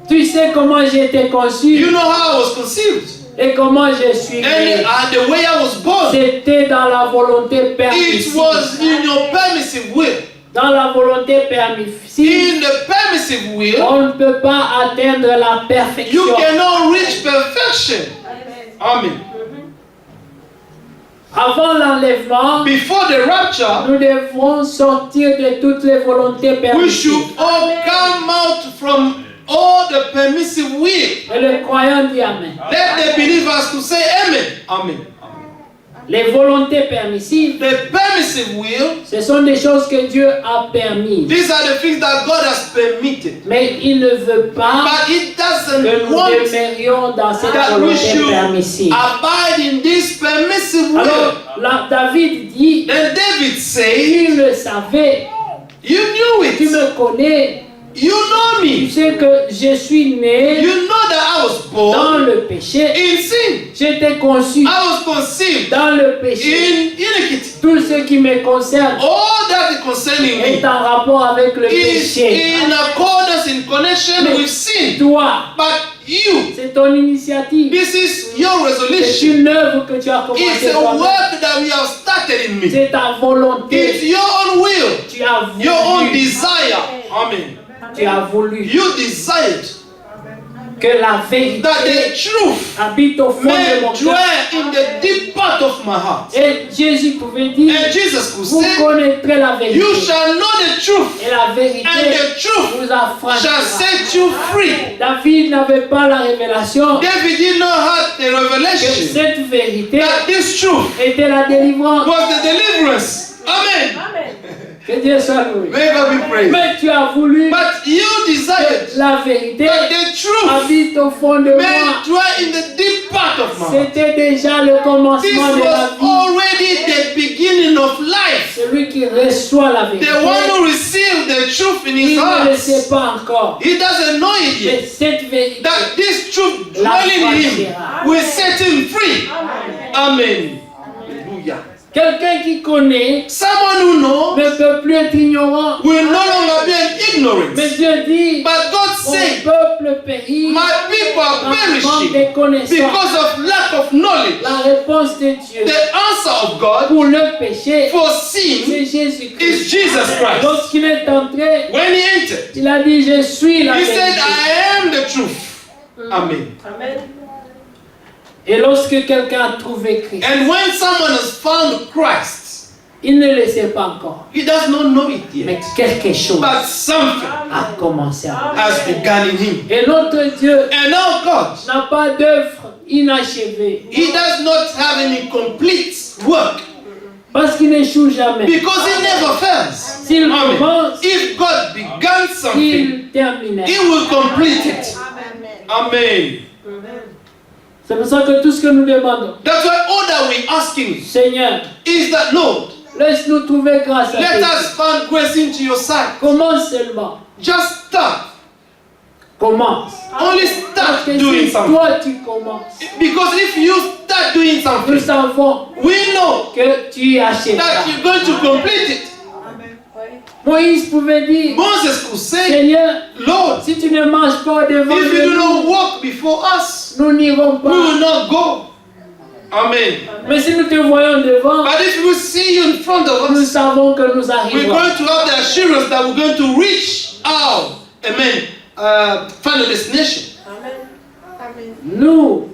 Tu sais comment j'ai été conçu You know how I was conceived. et comment je suis né. And the way I was born, C'était dans la volonté it permissive. was in your permissive will. Dans la volonté permissive, In the permissive will, on ne peut pas atteindre la perfection. you cannot reach perfection. Amen. Avant l'enlèvement, Before the rapture, nous devrons sortir de toutes les volontés we permissives. should all come out from all the permissive will. Et le croyant dit Amen. Let the believers to say amen. Amen. Les volontés permissives, The permissive will, ce sont des choses que Dieu a permises. these are the things that God has permitted. Mais il ne veut pas But it que doesn't nous want demeurions dans cette that we volonté should permissive. abide in this permissive will. Alors, là, David dit, Then David said, tu le savais, you knew tu it. me connais, You know tu me. sais que je suis né You know that I was dans born le péché, in sin. j'étais conçu I was conceived dans le péché. in iniquity. Tout ce qui me concerne All that is concerning est me en rapport avec le is péché. in accordance, in connection Mais with sin. toi, But you, c'est ton initiative. this is your C'est resolution. une œuvre que tu as It's commencé a toi-même. work that we have started in me. C'est ta volonté. It's your own will, Tu as your own voulu. desire. Amen. Tu as voulu You desired que la vérité that the truth habite au fond may de mon cœur. dwell in the deep part of my heart. Et Jésus pouvait dire, And Jesus could vous say, connaîtrez la vérité. you shall know the truth, Et la vérité and the truth vous shall affranchira. set you free. David n'avait pas la révélation David did not have the que revelation cette vérité that this truth était la délivrance. was the deliverance. Amen. Que Dieu soit loué. May God be praised. Mais tu as voulu But you desired que la vérité that the truth habite au fond de may moi. dwell in the deep part part of my heart. C'était déjà le This commencement de la was vie. already the beginning of life. Celui qui reçoit la vérité, The one who received the truth in his il ne le heart. sait pas encore. He doesn't know it Mais yet. cette vérité, That this truth la dwelling in him franchira. will set him free. Amen. Hallelujah. Quelqu'un qui connaît Someone who knows ne peut plus être ignorant. will no longer be in Mais ignorance. Dieu dit, But God mon said, peuple périt my people are par manque perishing de connaissances. because of lack of knowledge. La réponse de Dieu The answer of God pour le péché, for sin c'est Jésus-Christ. is Jesus Christ. Lorsqu'il est entré, When he entered, il a dit, je suis la he said, vérité. I am the truth. Amen. Et lorsque quelqu'un a trouvé Christ, And when someone has found Christ, il ne le sait pas encore. he does not know it Mais yet. quelque chose But something a commencé à has begun in him. Et notre Dieu And now God, n'a pas d'œuvre inachevée. he does not have any complete work Parce qu'il n'échoue jamais. because he never fails. S'il Amen. commence, If God began something, il termine. he will complete it. Amen. C'est pour ça que tout ce que nous demandons, That's why all that we're asking Seigneur, is that, Lord, laisse-nous trouver grâce à let toi. us find grace into your sight. Commence seulement. Just start. Commence. Only Parce start que doing si something. toi tu commences, Because if you start doing nous something, savons we know que tu achèteras. that you're going to complete it. Moïse pouvait dire, Moses could say, Seigneur, Lord, si tu ne marches pas devant if you do nous, not walk before us, nous n'irons we will pas. not go. Amen. Mais si nous te voyons devant, But if we see you in front of nous us, savons que nous we're arriverons. going to have the assurance that we're going to reach our, final destination. Nous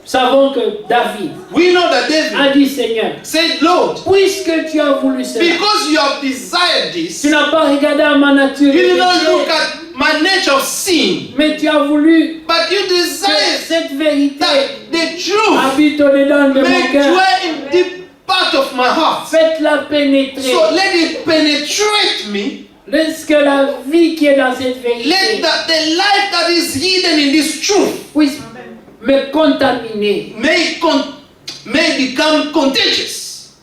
savons que David We know that David a dit, Seigneur, said, Lord, puisque tu as voulu cela, because you have desired this, tu n'as pas regardé à ma nature, you did not look péché, at my nature of sin, mais tu as voulu but you que desire cette vérité that the truth habite au-dedans de mon may cœur. dwell in deep part of my heart. Faites-la pénétrer. So let it penetrate me. Laisse que la vie qui est dans cette Let vérité the life that is hidden in this truth puisse me contaminer. may become contagious.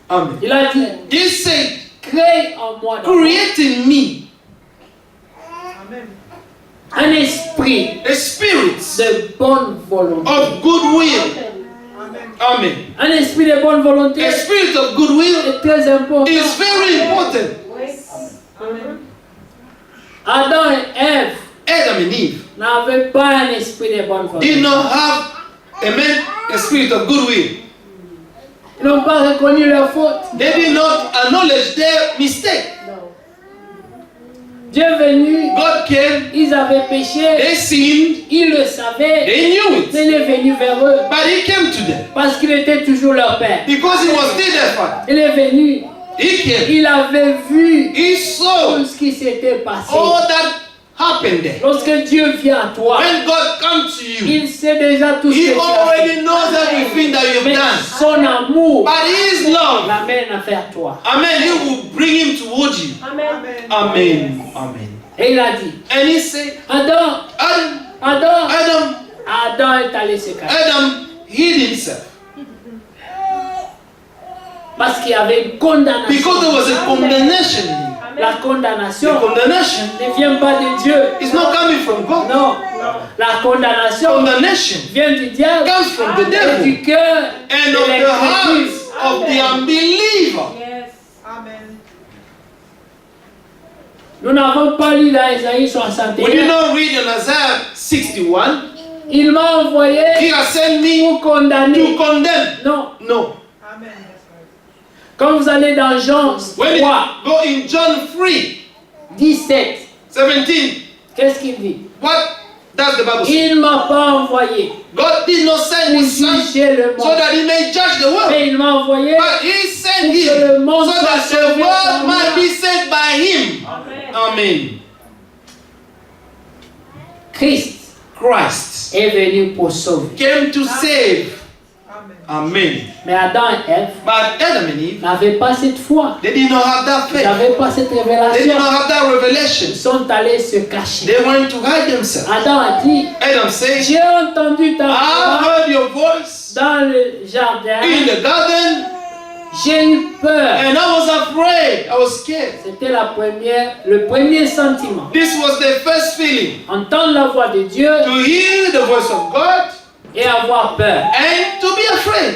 Amen. Il a dit, He said, crée en moi d'abord create in me un esprit a spirit de bonne volonté. of goodwill. Amen. Un esprit de bonne volonté A spirit of goodwill est très important. is very important. Adam et Ève Adam and Eve n'avaient pas un esprit de bonne volonté. did not have a spirit of goodwill. Ils n'ont pas reconnu leur faute. They did not acknowledge their mistake. Dieu est venu, God came, ils avaient péché, they sinned, ils le savaient, they knew it. il est venu vers eux But he came to them parce qu'il était toujours leur père. because he was still their father. Il est venu, He came, il avait vu he saw tout ce qui s'était passé. all that happened there. Lorsque Dieu vient à toi, When God comes to you, il sait déjà tout ce que he tu as fait. already knows everything that you've Mais done. son amour But his love, l'amène vers toi. amen, he will bring him towards you. Amen. Amen. Et il a dit, And he said, Adam, Adam est allé se cacher. Adam hid himself Parce qu'il y avait une condamnation. because there was a condemnation in him. La The condamnation condemnation ne vient pas de Dieu. is not coming from God. Non. La condamnation Condemnation vient du diable comes from the et devil du cœur and de of the l'incrédule. hearts of the unbeliever. Nous n'avons pas lu dans Isaïe We did 61. not read in Isaiah 61. Il m'a envoyé He has sent me pour condamner. to condemn. Non. No. Quand vous allez dans Jean When 3, you go in John 3, 17, 17, qu'est-ce qu'il dit? what does the Bible say? Il ne m'a pas envoyé God did not send pour his son juger le so monde. that he may judge the world. Mais il m'a envoyé But he sent pour que him le monde so soit that the sauvé par world moi. might be saved by him. Amen. Christ Christ est venu pour sauver. came to save. Amen. Mais Adam et Ève But Adam and Eve, n'avaient pas cette foi. they did not have that Ils faith. n'avaient pas cette They did révélation. not have that revelation. Ils sont allés se cacher. They went to hide themselves. Adam a dit, Adam said, j'ai entendu ta I voix heard your voice dans le jardin. in the garden J'ai eu peur. and I was afraid. I was scared. C'était le premier sentiment. This was the first feeling. Entendre la voix de Dieu To hear the voice of God et avoir peur. and to be afraid.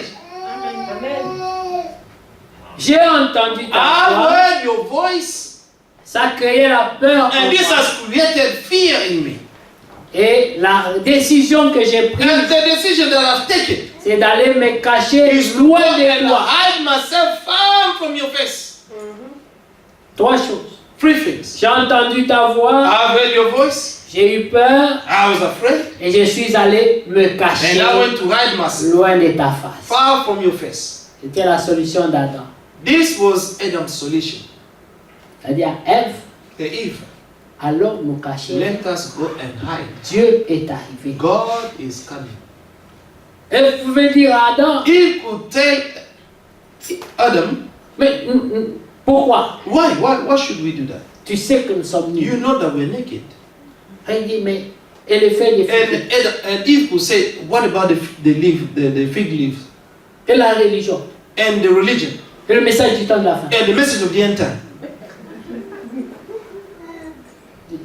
J'ai entendu ta I voix. heard your voice Ça a créé la peur. en and this moi. has created fear in me. Et la décision que j'ai And prise, the decision that I've taken c'est d'aller me cacher is to go loin de and toi. hide myself far from your face. 3 choses. 3 things. J'ai entendu ta voix, I've heard your voice. j'ai eu peur I was afraid. et je suis allé me cacher And I went to hide myself loin de ta face. far from your face. C'était la solution d'Adam. This was Adam's solution. C'est-à-dire, Ève, The Eve. allons nous cacher. Let us go and hide. Dieu est arrivé. God is coming. Ève pouvait dire à Adam, Eve could tell Adam, mais pourquoi? why should we do that? Tu sais que nous sommes nus. You know that we're naked. Il dit, mais et le fait des figues And Eve could say, what about the fig leaves? et la religion And the religion? et le message du temps de la fin. And the message of the end time?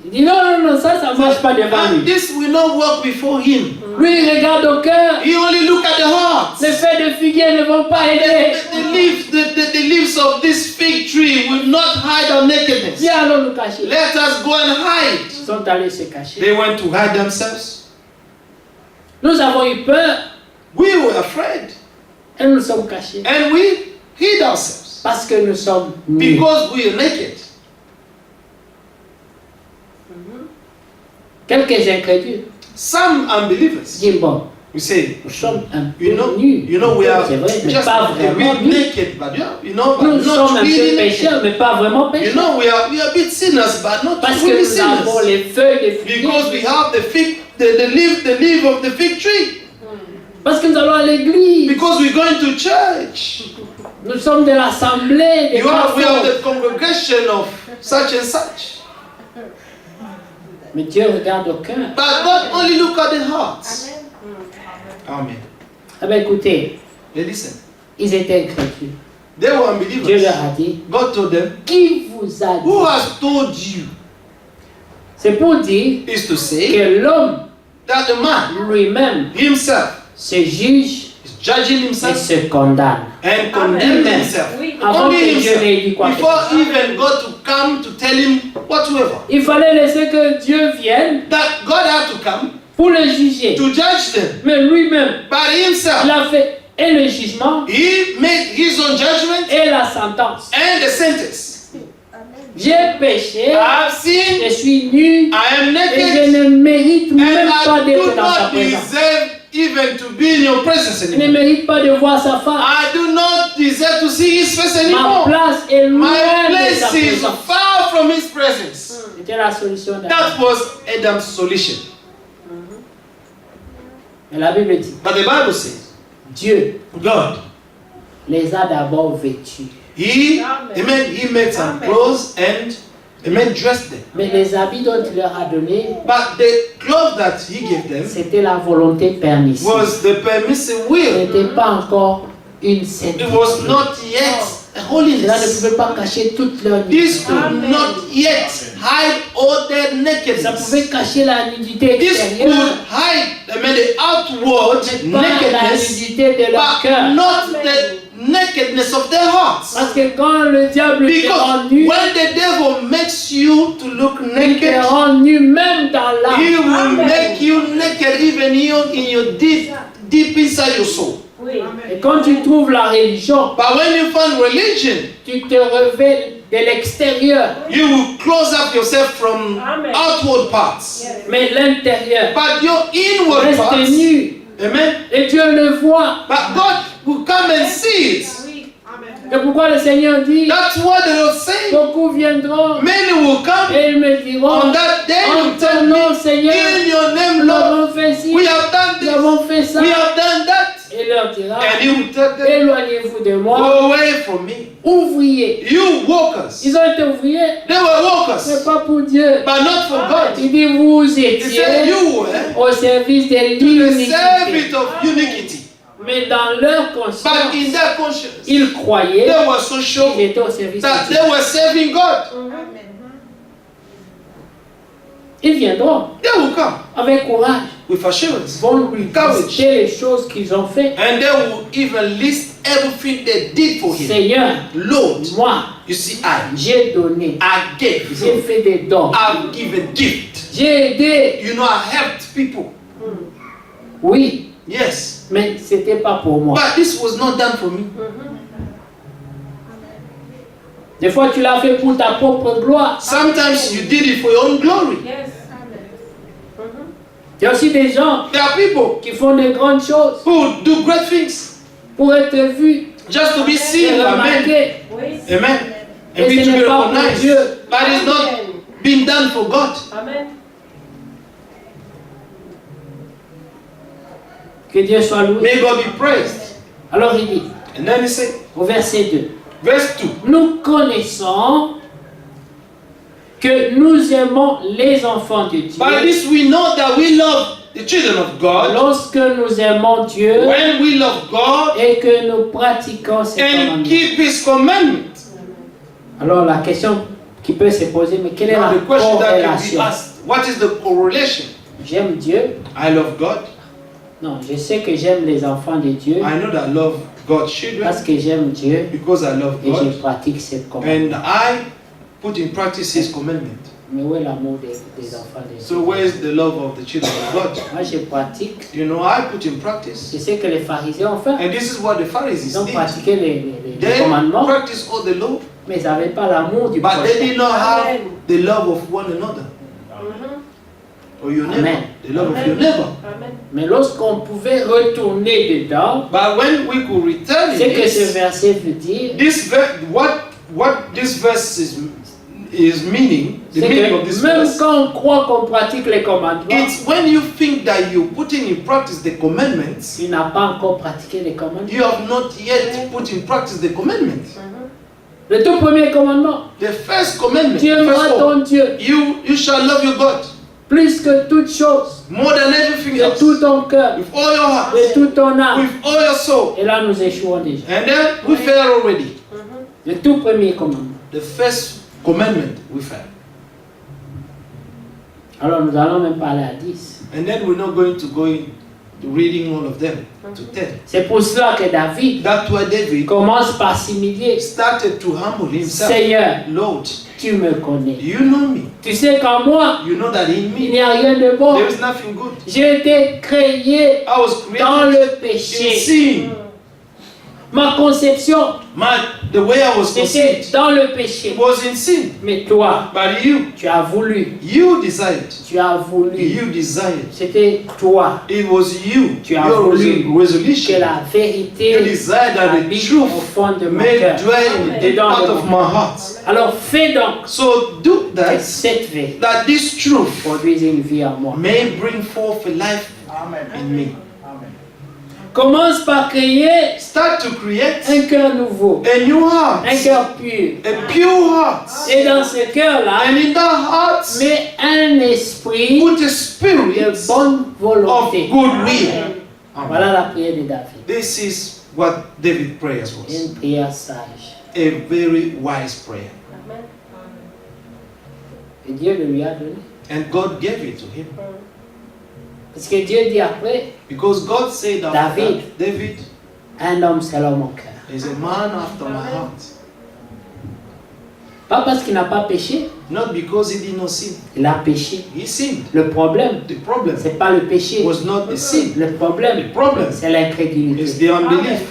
Il dit non, ça ne marche pas devant And lui. this will not work before him. Lui, il regarde au cœur. He only look at the heart. Les feuilles de figuier ne vont pas aider. The leaves of this fig tree will not hide our nakedness. Viens, allons nous cacher. Let us go and hide. Ils sont allés se cacher. They went to hide themselves. Nous avons eu peur We were afraid. et nous sommes cachés. And we hid ourselves. Parce que nous sommes nus. Because we are naked. Quelques incrédules Some unbelievers, disent bon, we say, nous sommes un peu you nus. know, we are C'est vrai, mais just pas a bit vraiment nus. naked, but you know, Nous but not sommes un peu really pécheurs, naked. mais pas vraiment You pécheurs. know, we are a bit sinners, but not Parce que really nous avons sinners. les feuilles de Because we figuier. have the leaf of the fig tree. Parce que nous allons à l'église. Because we're going to church. Nous sommes de l'assemblée des We have pasteurs. the congregation of such and such. Mais Dieu regarde au cœur. But God only look at the hearts. Amen. Eh bien, écoutez, Hey, listen. ils étaient incrédules. They were Dieu unbelievers. leur a dit, God told them, qui vous a who dit? has told you? C'est pour dire Is to say que l'homme that the man lui-même himself se juge is judging et himself se condamne. and condemning Amen. himself. Avant Only que Dieu n'ait dit himself. quoi que Before ce soit. even God to come to tell him whatsoever. Il fallait laisser que Dieu vienne That God had to come pour le juger. to judge them. Mais lui-même, But il himself, a fait et le jugement he made his own judgment et la sentence. and the sentence. J'ai péché, I've sinned, je suis nu I am et je naked, ne mérite and même pas I d'être do dans sa not présence. deserve even to be in your presence Je ne anymore. mérite pas de voir sa face. I do not deserve to see his face Ma anymore. place est loin My de sa place is présence. far from his presence. C'était la solution d'Adam. That was Adam's solution. Mais la Bible dit, But the Bible says, Dieu God, les a d'abord vêtus. he made some clothes and dressed them. Mais les habits dont il leur a donné, But the clothes that he gave them c'était la volonté permissive. was the permissive Ce will. n'était pas encore une sainteté. It was not yet a Cela ne holiness. pouvait pas cacher toute leur This nudité. could not yet hide all their Ça nakedness. pouvait cacher la nudité This could extérieure, hide, the outward mais pas la nakedness, nudité de leur but cœur. not the nakedness of their hearts. Parce que quand le diable te rend Because nu, when the devil makes you to look il te naked, rend nu même dans he l'âme. will make you naked even in your deep inside your soul. Et quand tu trouves la religion, But when you find religion, tu te révèles de l'extérieur, you will close up yourself from outward parts. mais l'intérieur But your inward reste parts, nu. amen. Et Dieu le voit. But God will come and see it. C'est pourquoi le Seigneur dit, That's what the Lord saying. beaucoup viendront Many will come et ils me diront, on that day. en Will ton tell nom me, Seigneur, in your name, nous Lord, avons fait ci, we have done nous this, avons fait ça. we have done that. Et il leur dira, And de moi. Go away from me. Ouvriers. You workers. Ils ont été ouvriers, They were workers, mais pas pour Dieu. but not for God. Il dit, vous He said étiez you were au service de to the l'iniquité. service of iniquity. Mais dans leur But conscience, in their conscience, ils croyaient they were so sure qu'ils étaient au service that de Dieu. they were serving God. Ils viendront They will come avec courage, with assurance. vont lui Courage. lister les choses qu'ils ont fait. And they will even list everything they did for him. Seigneur, Lord, moi, you see, I donné, gave. j'ai fait des dons, I've given gift. j'ai aidé. You know, I helped people. Oui, Yes. mais c'était pas pour moi. But this was not done for me. Des fois, tu l'as fait pour ta propre gloire. Sometimes you did it for your own glory. Il y a aussi des gens There are people qui font de grandes choses who do great things pour être vus just to be et seen by men. remarqués. Amen. Et And be ce to be n'est pas pour recognized. Dieu. But it's not being done for God. Que Dieu soit loué. May God be praised. Alors il dit, And then he said, au verset 2, verse 2. nous connaissons que nous aimons les enfants de Dieu By this we know that we love the children of God lorsque nous aimons Dieu when we love God et que nous pratiquons ses and commandements. keep His commandments. Alors la question qui peut se poser, mais quelle est Now la the question that can be corrélation? asked, what is the correlation? J'aime Dieu. I love God. Non, je sais que j'aime les enfants de Dieu I know that I love God's children parce que j'aime Dieu because I love et je God pratique ses commandements. and I put in practice His commandment. Mais où est l'amour des enfants de Dieu? So where is the love of the children of God? Moi, je pratique. You know, I put in practice. Je sais que les pharisiens ont fait. And this is what the Pharisees Ils ont did. pratiqué les They commandements, practiced all the law, mais ils n'avaient pas l'amour du but they prochain. did not have the love of one another. Or your neighbor. Amen. The love of your neighbor. Mais lorsqu'on pouvait retourner dedans, But when we could return c'est in que ce this, verset veut dire, what this verse is meaning, the c'est meaning of this que même verse, quand on croit qu'on pratique les commandements, it's when you think that you're putting in practice the commandments, tu n'as pas encore pratiqué les commandements. you have not yet put in practice the commandments. Le tout premier commandement, The first commandment, tu aimeras first ton one, Dieu you shall love your God plus que toute chose, more than everything de else, tout ton cœur, with all your heart, de toute ton âme. with all your soul. Et là, nous échouons déjà. And then we fail already. Le tout premier commandement. The first commandment we fail. Alors, nous allons même parler à 10. And then we're not going to go in to reading all of them to 10. C'est pour cela que David That's why David commence par s'humilier. started to humble himself. Seigneur, Lord, tu me connais. you know me. Tu sais qu'en moi, You know that in il me n'y a rien de bon. there is nothing good. J'ai été créé I was dans created le in péché. sin. Ma conception, The way I was c'était conceived dans le péché. was in sin. Mais toi, But you tu as voulu. desired. Tu as voulu. You desired. C'était toi It was you. Tu as Your voulu que resolution. la vérité You desired that the habite truth au fond de mon may cœur. dwell in the Dedans part de of mon my heart. Alors fais donc So do que that, cette vérité that this truth produise une vie en moi. may bring forth a life in me. Commence par créer Start to create un cœur nouveau, a new heart, un cœur pur. a pure heart. Et dans ce cœur-là, And in that heart, mets un esprit put a de spirit bonne of volonté. goodwill. Voilà la prière de David. This is what David's prayers was. Une prière sage. A very wise prayer. Et Dieu le lui a donné. And God gave it to him. Parce que Dieu dit après, Because God said after David. that, David un homme selon mon cœur. is a man after my heart. Pas parce qu'il n'a pas péché, Not because he did not sin. il a péché. He sinned. Le problème, The problem c'est pas le péché. was not the sin. Le problème, The problem c'est l'incrédulité. is the unbelief.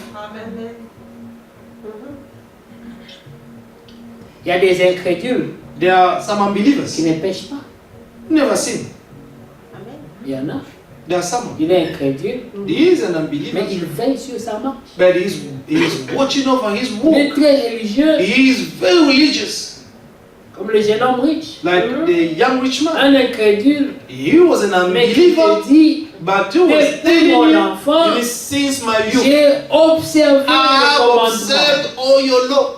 Il y a des incrédules There are some qui unbelievers ne pêchent pas. who never sin. Il y en a. There are some. Il est incrédule, He is an mais unbeliever, il veille sur sa marche. but he's watching over his Il est walk. très religieux, He is very religious, comme le jeune homme riche. like the young rich man. Un incrédule, He was an mais qui unbeliever, te dit, But you were Depuis telling mon me, enfance, since my youth, j'ai observé I les have commandements. observed all your law.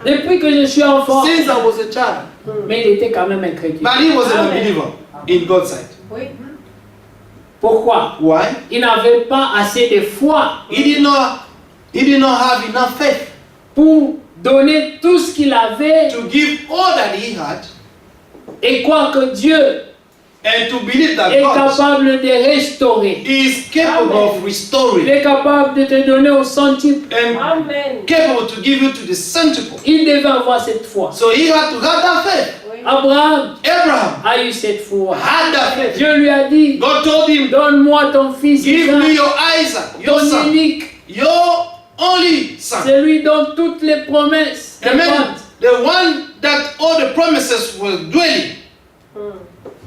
Depuis que je suis enfant, Since I was a child. mais il était quand même incrédule. But he was a Amen. believer in God's sight. Pourquoi? Why? Il n'avait pas assez de foi He did not have enough faith pour donner tout ce qu'il avait to give all that he had et croire que Dieu and to believe that est God capable de restaurer. is capable of Il restoring est capable de te donner au centuple. and capable to give you to the centuple. Il devait avoir cette foi. So he had to have that faith. Abraham Abraham a eu cette foi. had that faith. Dieu lui a dit, God told him, donne-moi ton fils give me Isaac, your Isaac, your ton son, unique, your only son. celui dont toutes les promesses Amen. dépendent. The one that all the promises were dwelling.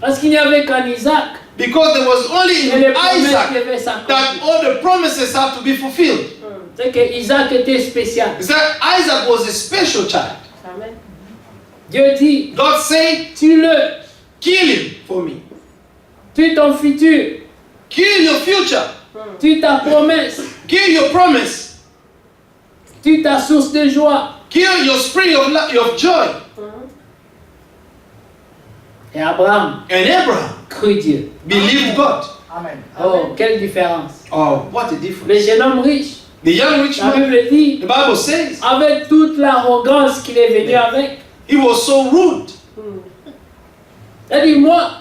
Parce qu'il n'y avait qu'en Isaac Because there was only que les in promesses Isaac devaient that s'accomplir. all the promises had to be fulfilled. C'est que Isaac était spécial. He said Isaac was a special child. Dieu dit, God said, tue-le, kill him for me. tue ton futur, Kill your future. tue ta promesse, Kill your promise. tue ta source de joie. Kill your spring of joy. Et Abraham And Abraham crut Dieu. believed God. Oh, quelle différence. Oh, what a difference. Le jeune homme riche, The young rich la man, Bible dit, the Bible says, avec toute l'arrogance qu'il est venu avec, he was so rude. il a dit, moi,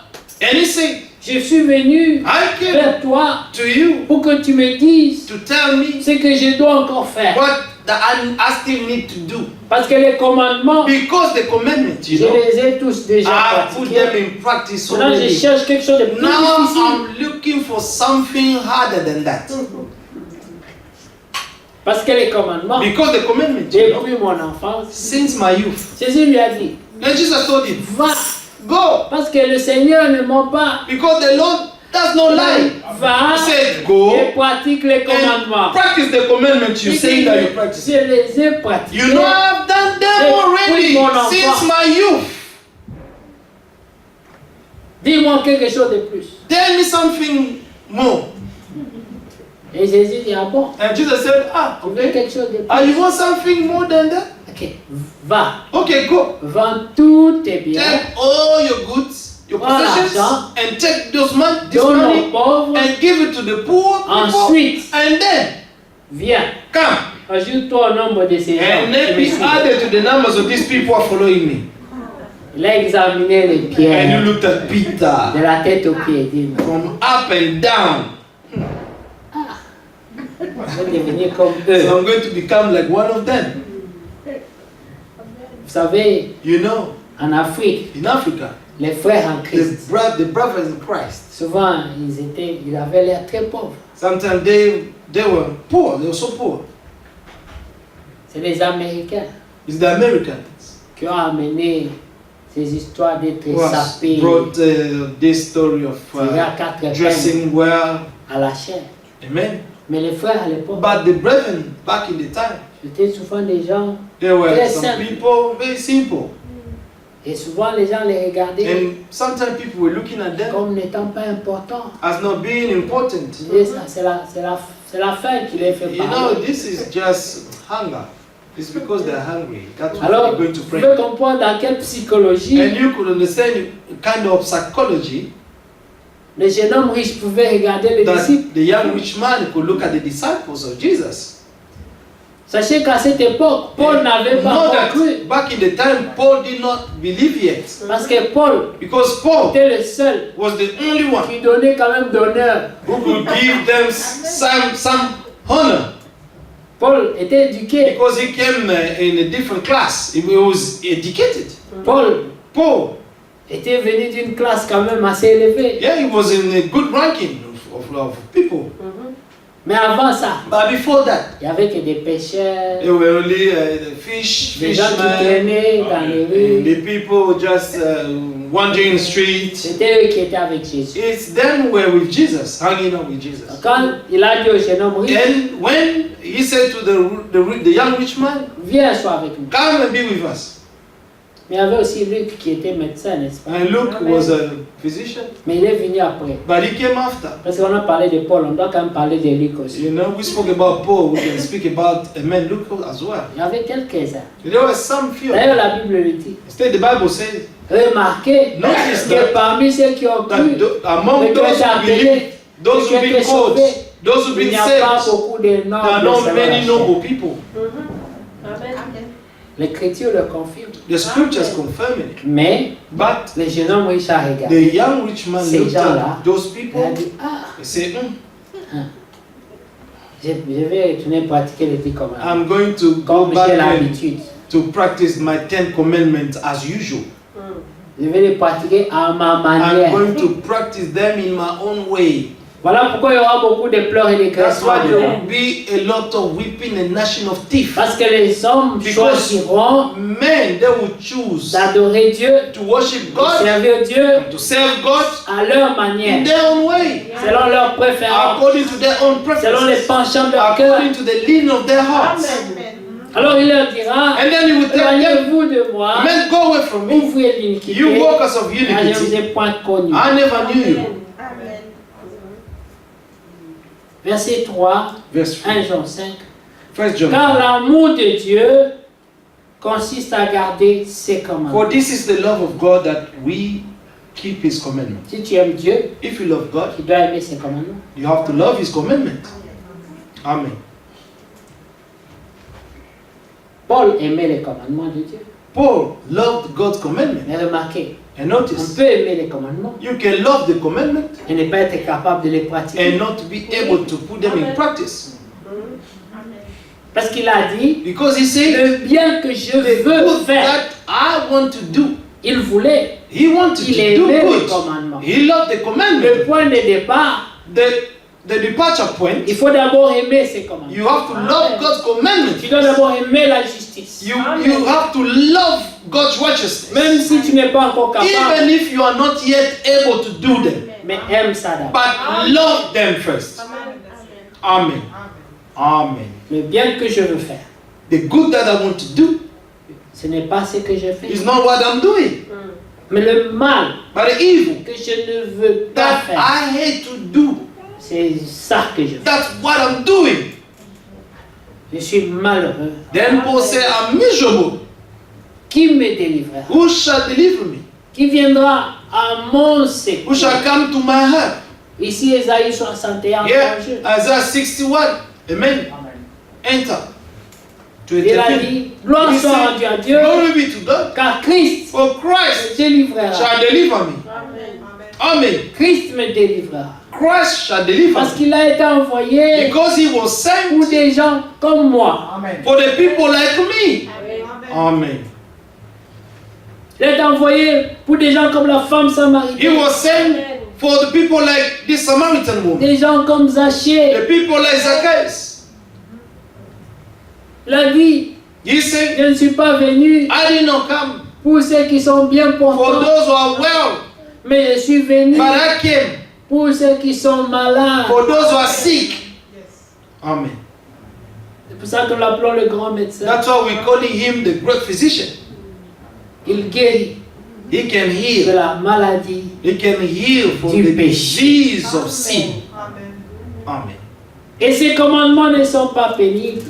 And he said, je suis venu I came vers toi to you pour que tu me dises to tell me ce que je dois encore faire. what that I still need to do. Parce que les commandements, Because the commandments, you je know, les ai tous déjà I put them pratiqués. in practice Maintenant, je already. cherche quelque chose de plus Now difficile. I'm looking for something harder than that. Parce que les commandements, Because the commandments, you know, depuis mon enfance, since my youth. Jésus lui a dit, And Jesus told him, va, go. parce que le Seigneur ne ment pas. Because the Lord does not lie. Va He said, go et pratique les and commandements. practice the commandments you Il say dit, that you practice. je les ai pratiqués. You know I've done them already Mon enfant. since my youth. Dis-moi quelque chose de plus. Tell me something more. Et Jésus dit, ah bon, And Jesus said, tu veux quelque chose de plus? you want something more than that? Ok, va, Okay, go. vends tous tes biens, Take all your goods, your Voilà, possessions, ça. and take this money donne aux pauvres, and give it to the poor people. ensuite, And then viens, come ajoute-toi au nombre de ces gens. and let qui me me suivent. add it to the numbers of these people who are following me. Il a examiné les And pierres you looked at de Peter la tête aux pieds. Il dit, from up and down. je vais devenir comme So eux. I'm going to become like one of them. Vous savez, You know, en Afrique, in Africa, les frères en Christ, the brothers in Christ, souvent, ils avaient l'air très pauvres. sometimes they were poor. They were so poor. C'est les Américains It's the Americans qui ont amené ces histoires d'être who has sapés, brought this story of tirer à quatre épingles dressing well. à la chair. Amen. Mais les frères à l'époque, But the brethren back in the time, c'était souvent des gens, there were Very some simple. people very simple. et souvent les gens les regardaient And sometimes people were looking at them comme n'étant pas importants. as not being important. Ils disaient, ça, c'est la faim qui les fait You know, parler. this is just hunger. It's because they're hungry. That's why Alors, they're going to vous pray. pouvez comprendre dans quelle psychologie And you could understand a kind of psychology le jeune homme riche pouvait regarder les that disciples. the young rich man could look at the disciples of Jesus. Sachez qu'à cette époque, Paul n'avait pas Know encore cru. that back in the time, Paul did not believe yet. Parce que Paul Because Paul était le seul was the only one qui donnait quand même d'honneur. who could give them some honor. Paul était éduqué. Because he came in a different class. He was educated. Paul, Était venu d'une classe quand même assez élevée. yeah, he was in a good ranking of people. Mais avant ça, But before that, il n'y avait que des pêcheurs, they were only the des gens qui fishermen, traînaient dans les and rues. the people just wandering the streets. C'était eux qui étaient avec Jésus. It's them who were with Jesus, hanging out with Jesus. Quand il a dit au jeune homme riche, And when he said to the young rich man, viens sois avec nous. come and be with us. Mais il y avait aussi Luc qui était médecin, n'est-ce pas? And Luke was a physician, Mais il est venu après. but he came after. Parce qu'on a parlé de Paul, on doit quand même parler de Luc aussi. You know, we spoke about Paul, we can speak about Luke as well. Il y avait quelques-uns. There were some few. D'ailleurs, la Bible le dit. Instead, the Bible says Remarquez Notice que that- parmi ceux qui ont cru, that among ceux qui ont those été who believe, appelés, those ceux who've qui ont been été called, sauvés, those who've il been n'y a saved, pas beaucoup de there are nobles. not many noble people. L'Écriture le confirme. The scriptures confirm it. Mais But le jeune homme riche a regardé. the young rich man Ces looked gens-là, at those Il a people dit, ah, and said, je vais retourner pratiquer les 10 commandements. I'm going to go Comme back j'ai then l'habitude. to practice my 10 commandments as usual. Je vais les pratiquer à ma I'm manière. going to practice them in my own way. Voilà pourquoi il y aura beaucoup de pleurs et de That's graissements why there dedans. will be a lot of weeping and gnashing of teeth. Parce que les hommes Because choisiront men, they will choose d'adorer Dieu, to worship de God, servir Dieu to serve God à leur in manière, their own way, selon leurs préférences, according to their own selon les preferences, penchants de leur cœur. according to the leading of their hearts. Alors il leur dira, And then he will tell them, éloignez-vous de moi, men, go away from me, vous fouillez l'iniquité, you workers of car je ne vous iniquity. ai point connu. I never knew you. Verset 3, Verse 1 3. Jean 5. 1 John. Car l'amour de Dieu consiste à garder ses commandements. For this is the love of God that we keep his commandments. Si tu aimes Dieu, If you love God, tu dois aimer ses commandements. you have to love his commandment. Amen. Paul aimait les commandements de Dieu. Paul loved God's commandment. Mais remarquez, And on notice, peut aimer les commandements you can love the commandment et ne pas être capable de les pratiquer. and not be able to put them in practice. Parce qu'il a dit, Because he said, le bien que je the veux good faire, that I want to do, il voulait, he wanted il to do aimait les good. commandements. He loved the Le commandment. point de départ, The departure point, il faut d'abord aimer ses commandements. you have to love God's commandment. Tu dois d'abord aimer la justice. You have to love God's righteousness. Même si tu n'es pas encore capable, Even if you are not yet able to do them. mais aime ça d'abord. But love them first. Amen. Amen. Le bien que je veux faire, The good that I want to do ce n'est pas ce que je fais, is not what I'm doing, mais le mal but the evil que je ne veux pas that faire, I hate to do. c'est ça que je fais. That's what I'm doing. Je suis malheureux. Then Paul said, I'm miserable. Qui me délivrera? Who shall deliver me? Qui viendra à mon Who secours? shall come to my help? Ici, Ésaïe 61, Yeah, en jeu. Isaiah 61. Amen. Enter. Il a dit, gloire He soit said, rendue à Dieu, glory be to God. car Christ For Christ me délivrera. shall deliver me. Amen. Christ me délivrera. Christ shall deliver Parce me. qu'il a été envoyé Because he was sent pour des gens comme moi. for the people like me. Amen. Il a été envoyé pour des gens comme la femme He samaritaine. was sent for the people like this Samaritan woman. Des gens comme Zachée. The people like Zacchaeus. Il a dit, He said, je ne suis pas venu I did not come pour ceux qui sont bien for portants, those who are well, mais je suis venu but I came pour ceux qui sont malades. for those who are sick. Amen. C'est pour ça que nous l'appelons le grand médecin. That's why we're calling him the great physician. Il guérit He can de heal. la maladie. He can heal from Du the péché. disease of sin. Amen. Et ces commandements ne sont pas pénibles.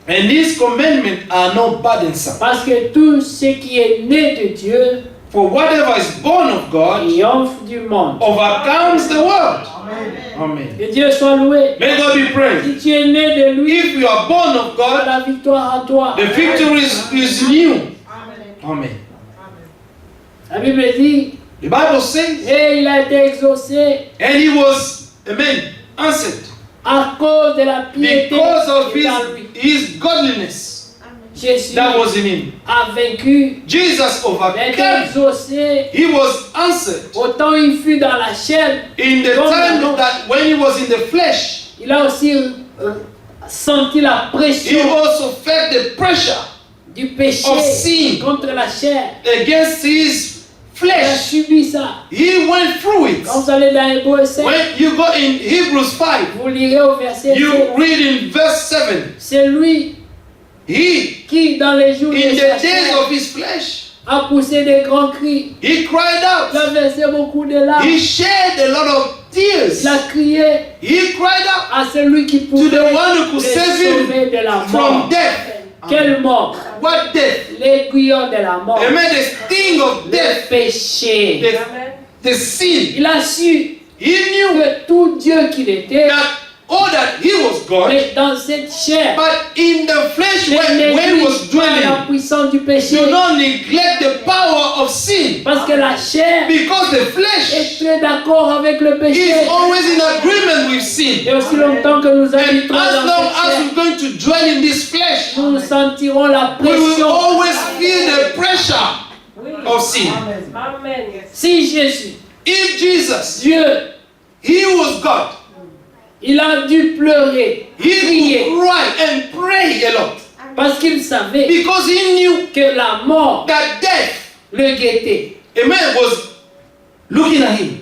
And these commandments are not burdensome. Parce que tout ce qui est né de Dieu For whatever is born of God triomphe du monde. overcomes the world. Amen. Que Dieu soit loué. May God be praised. Si tu es né de lui, If you are born of tu as God, la victoire en toi. the victory is new. Amen. La Bible dit, The Bible says, et il a été exaucé and he was, amen, answered à cause de la piété because of qui est en lui. his godliness Jésus that was in him. a vaincu, Jesus il a été overcame. exaucé. He was answered Autant il fut dans la chair, in the time that when he was in the flesh, il a aussi senti la he pression also felt the pressure du péché of sin contre la chair. against his Il a flesh. subi ça. He went through it. Quand vous allez dans Hébreux 7, When you go in Hebrews 5, vous lirez au verset 7. you read in verse 7, C'est lui he, qui, dans les jours in de the sa days chair, of his flesh, a poussé des grands cris. He cried Il a out. versé beaucoup de larmes. He shed a lot of tears. Il a crié He cried out à celui qui to pouvait the one who le could save him sauver de la from mort. death. Quelle mort? What death? L'aiguillon de la mort. Amen. The sting of Le death. péché. The sin. Il a su He knew que tout Dieu qu'il était, that he was God, mais dans cette chair, but in the flesh ne when he was néglige pas la dwelling, puissance du péché. do not neglect the power of sin. Parce que la chair Because the flesh est très d'accord avec le is péché. always in agreement with sin. Et aussi longtemps que nous And habiterons as dans long cette as chair, we're going to dwell in this flesh, nous sentirons la we will pression. always feel the pressure of sin. Si Jésus, If Jesus, Dieu, he was God, il a dû pleurer, he crier, would cry and pray a lot. parce qu'il savait Because he knew que la mort that death, le guettait. a man was looking at him.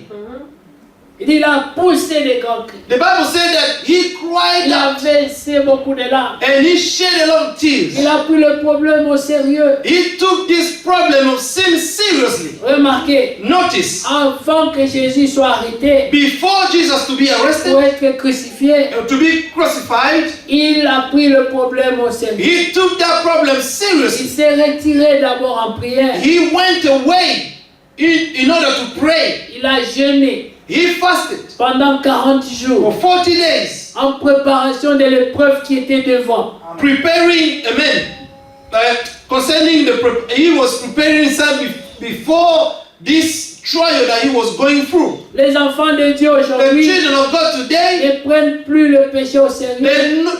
Il a poussé des grands cris. The Bible said that he cried Il a out versé beaucoup de larmes. and he shed a lot of tears. Il a pris le problème au sérieux. He took this problem of sin seriously. Remarquez, Notice, avant que Jésus soit arrêté before Jesus to be arrested, pour être crucifié, to be crucified, il a pris le problème au sérieux. he took that problem Il seriously. s'est retiré d'abord en prière. He went away in order to pray. Il a jeûné He fasted pendant 40 for jours 40 days, en préparation de l'épreuve qui était devant. preparing, amen, concerning he was preparing himself before this trial that he was going through. Les enfants de Dieu The aujourd'hui children of God today, ne prennent plus le péché au sérieux.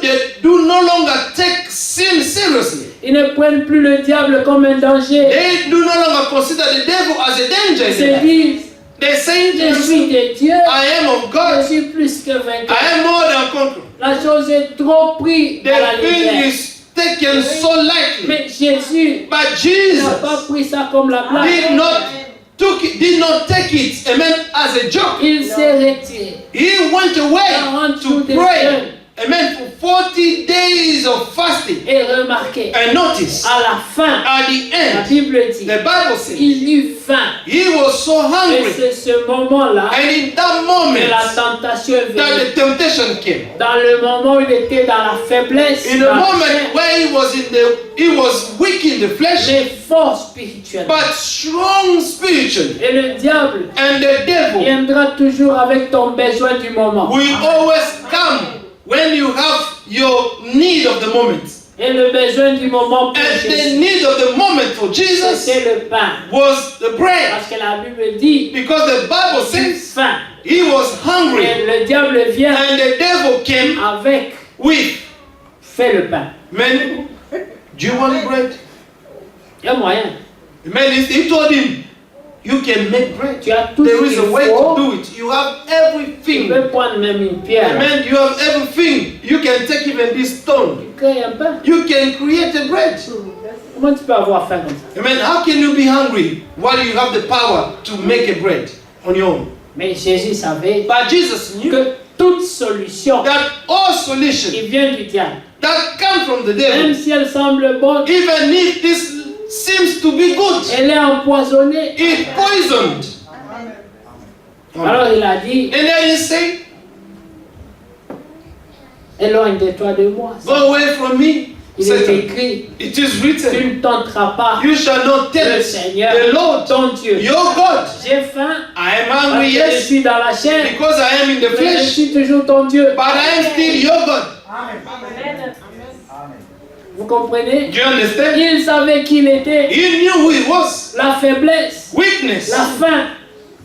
they do no longer take sin seriously. Ils ne prennent plus le diable comme un danger. They do no longer consider the devil as a danger. Ils se disent, They say, je suis de Dieu, I am of je God. suis plus que vainqueur. I am more than conqueror. La chose est trop prise The à la thing légère. is taken so lightly. Mais Jésus But n'a Jesus pas pris ça comme la blague. did not take it, amen, as a joke. Il s'est retiré. He went away 40 to jours de pray, jeûne. amen, for 40 days of fasting. Et remarquez, And notice, à la fin, at the la end, Bible dit, the Bible says, il eut faim. he was so Et hungry. c'est ce moment-là And in that que moment, la tentation est that venue. the temptation came. Dans le moment où il était dans la faiblesse, In the dans la moment chair, where he was weak in the flesh, mais fort spirituel. but strong spiritually. Et le diable And the devil viendra toujours avec ton besoin du moment. will always come when you have your need of the moment. Et le besoin du moment pour And the Jésus, need of the moment for Jesus c'était le pain. was the bread. Parce que la Bible dit, Because the Bible il eut says faim. he was hungry. Et le diable vient And the devil came avec, with, fais le pain. man, do you want bread? Il y a moyen. Man, he told him, you can make bread. Tu as tout There ce is qu'il a way to faut. do it. You have Tu everything. peux prendre même une pierre. Amen. You have everything. You can take even this stone. Tu crées un pain. You can create a bread. Comment tu peux avoir faim comme ça? Amen. How can you be hungry while you have the power to make a bread on your own? Mais Jésus savait But Jesus knew que toute solution that all solution qui vient du diable, that come from the même devil, si elle semble bonne, even if this seems to be good, elle est empoisonnée. it's poisoned. Alors il a dit, And then he said, éloigne de toi de moi. go away from me, Il est Satan. écrit, It is tu written, ne tenteras pas you shall not le tempt Seigneur, the Lord, ton Dieu. your God. J'ai faim I am parce hungry, que je yes, suis dans la chair, because I am in the mais je flesh, suis toujours ton Dieu. but I am still your God. Vous comprenez? Do you understand? Il savait qui il était. He knew who he was. La faiblesse, Weakness, la faim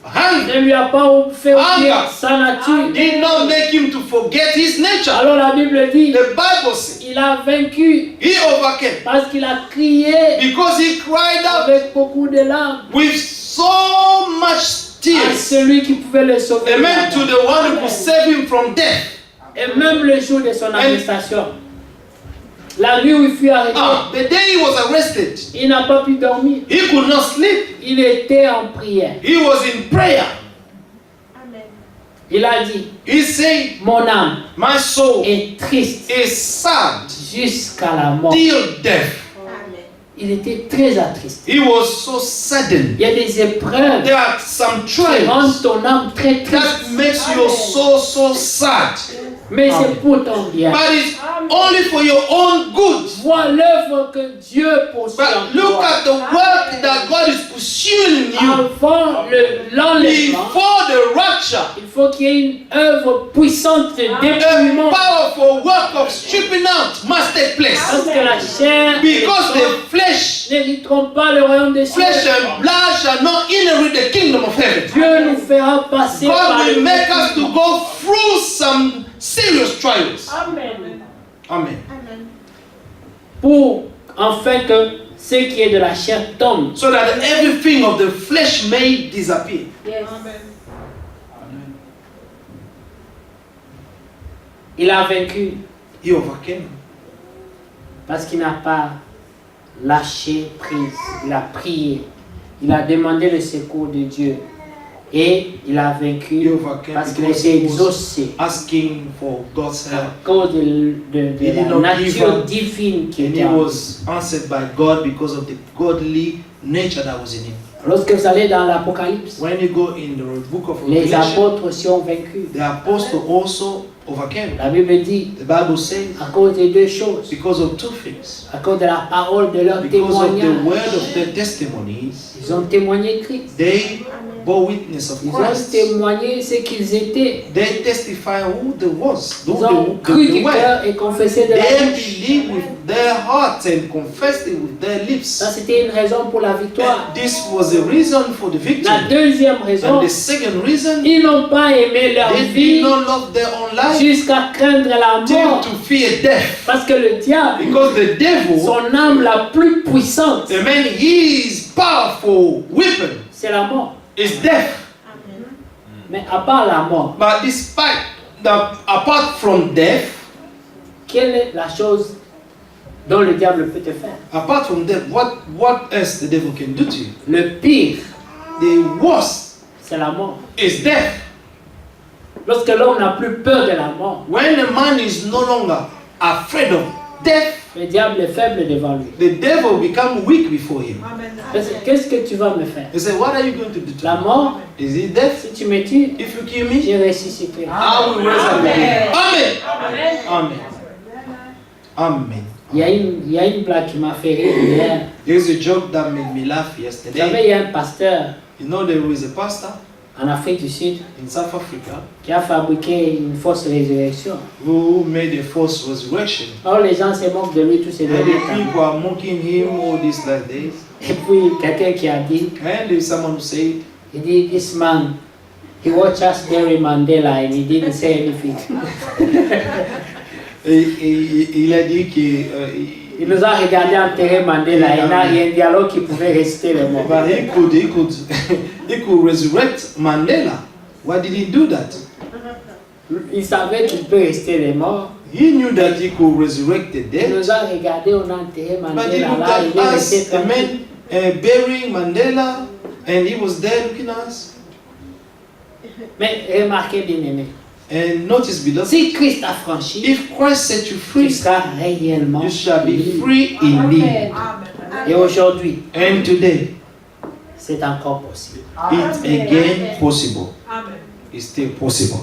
hunger ne lui a pas fait oublier Anger. sa nature. did not make him to forget his nature. Alors la Bible dit, The Bible says il a vaincu he overcame parce qu'il a crié because he cried out avec beaucoup de larmes with so much à tears. celui qui pouvait le sauver. Amen to the one who could save him from death. Et même le jour de son arrestation, la nuit où il fut arrêté, The day he was arrested, il n'a pas pu dormir. he could not sleep. Il était en prière. He was in prayer. Il a dit, He said, mon âme my soul est triste is sad jusqu'à la mort. till death. il était très attristé. He was so saddened. Il y a des épreuves There are some qui rendent trials ton âme très triste. that makes you so sad. Mais c'est pour ton bien. But it's only for your own good. Vois l'œuvre que Dieu poursuit en But look toi. at the work that God is pursuing in you. Avant l'enlèvement, Before the rapture, il faut qu'il y ait une œuvre puissante de a dépouillement. powerful work of stripping out must take place. Parce que la chair et le Because sang the flesh n'hériteront pas le royaume des cieux. and blood shall not inherit the kingdom of heaven. Dieu nous fera passer par God le will make us to go through some serious trials. Amen. Amen. Pour enfin que ce qui est de la chair tombe. So that everything of the flesh may disappear. Il a vaincu He overcame. parce qu'il n'a pas lâché prise. Il a prié. Il a demandé le secours de Dieu. Et il a He vaincu overcame parce qu'il because était he was exaucé asking for God's à help. cause de He did la not give nature up. divine qui And était he en lui. was answered by God because of the godly nature that was in him. Lorsque vous allez dans l'Apocalypse, When you go in the book of les Revelation, apôtres aussi ont vaincu. the apostle also overcame. La Bible dit, The Bible says à cause de deux choses, because of two things. à cause de la parole de leur Because of the témoignage, word of their testimonies, ils ont témoigné de Christ. they bore witness of Ils ont Christ. témoigné ce qu'ils étaient. They testify who they was, who Ils ont cru they du were. cœur et confessé de la They bouche. believed with their hearts and confessed it with their lips. Ça, c'était une raison pour la victoire. And this was the reason for the La victory. deuxième raison, And the second reason, ils n'ont pas aimé leur they did vie not love their own life jusqu'à craindre la till mort. to fear death. Parce que le diable, Because the devil, son âme la plus puissante, amen, his powerful weapon c'est la mort. is death. Mais à part la mort, But despite that, apart from death, quelle est la chose dont le diable peut te faire? apart from death, what else the devil can do to you? Le pire, The worst c'est la mort. is death. Lorsque l'homme n'a plus peur de la mort, When a man is no longer afraid of death, le diable est faible devant lui. the devil become weak before him. Qu'est-ce que tu vas me faire? He said, what are you going to do to La me? mort, Is it death? si tu me tues, If you kill me, je ressusciterai. I will rise up again. Amen. Amen. Amen. Il y a une blague qui m'a fait rire hier. There's a joke that made me laugh Vous savez, yesterday. il y a un pasteur You know, there was a pastor en Afrique du Sud in South Africa qui a fabriqué une fausse résurrection. who made a false resurrection. Alors les gens se moquent de lui tous ces And derniers the temps. people are mocking him all these last days. Et puis quelqu'un qui a dit, And there's someone who said, il dit, this man, he watched us bury Mandela and he didn't say anything. il a dit que Il nous a regardé enterrer Mandela et il n'a rien dit alors qu'il pouvait réciter les morts. but he could resurrect Mandela. Why did he do that? Il savait qu'il peut rester les morts. He knew that he could resurrect the Il dead. nous a regardé, on a enterré But he Mandela looked là, il est at resté us, a tranquille. man burying Mandela, and he was there looking at us. Mais remarquez bien aimé, And notice, beloved, si Christ a franchi, if Christ set you tu free, seras réellement you shall be libre. free indeed. Et aujourd'hui, And today, c'est encore possible. it's again possible. It's still possible.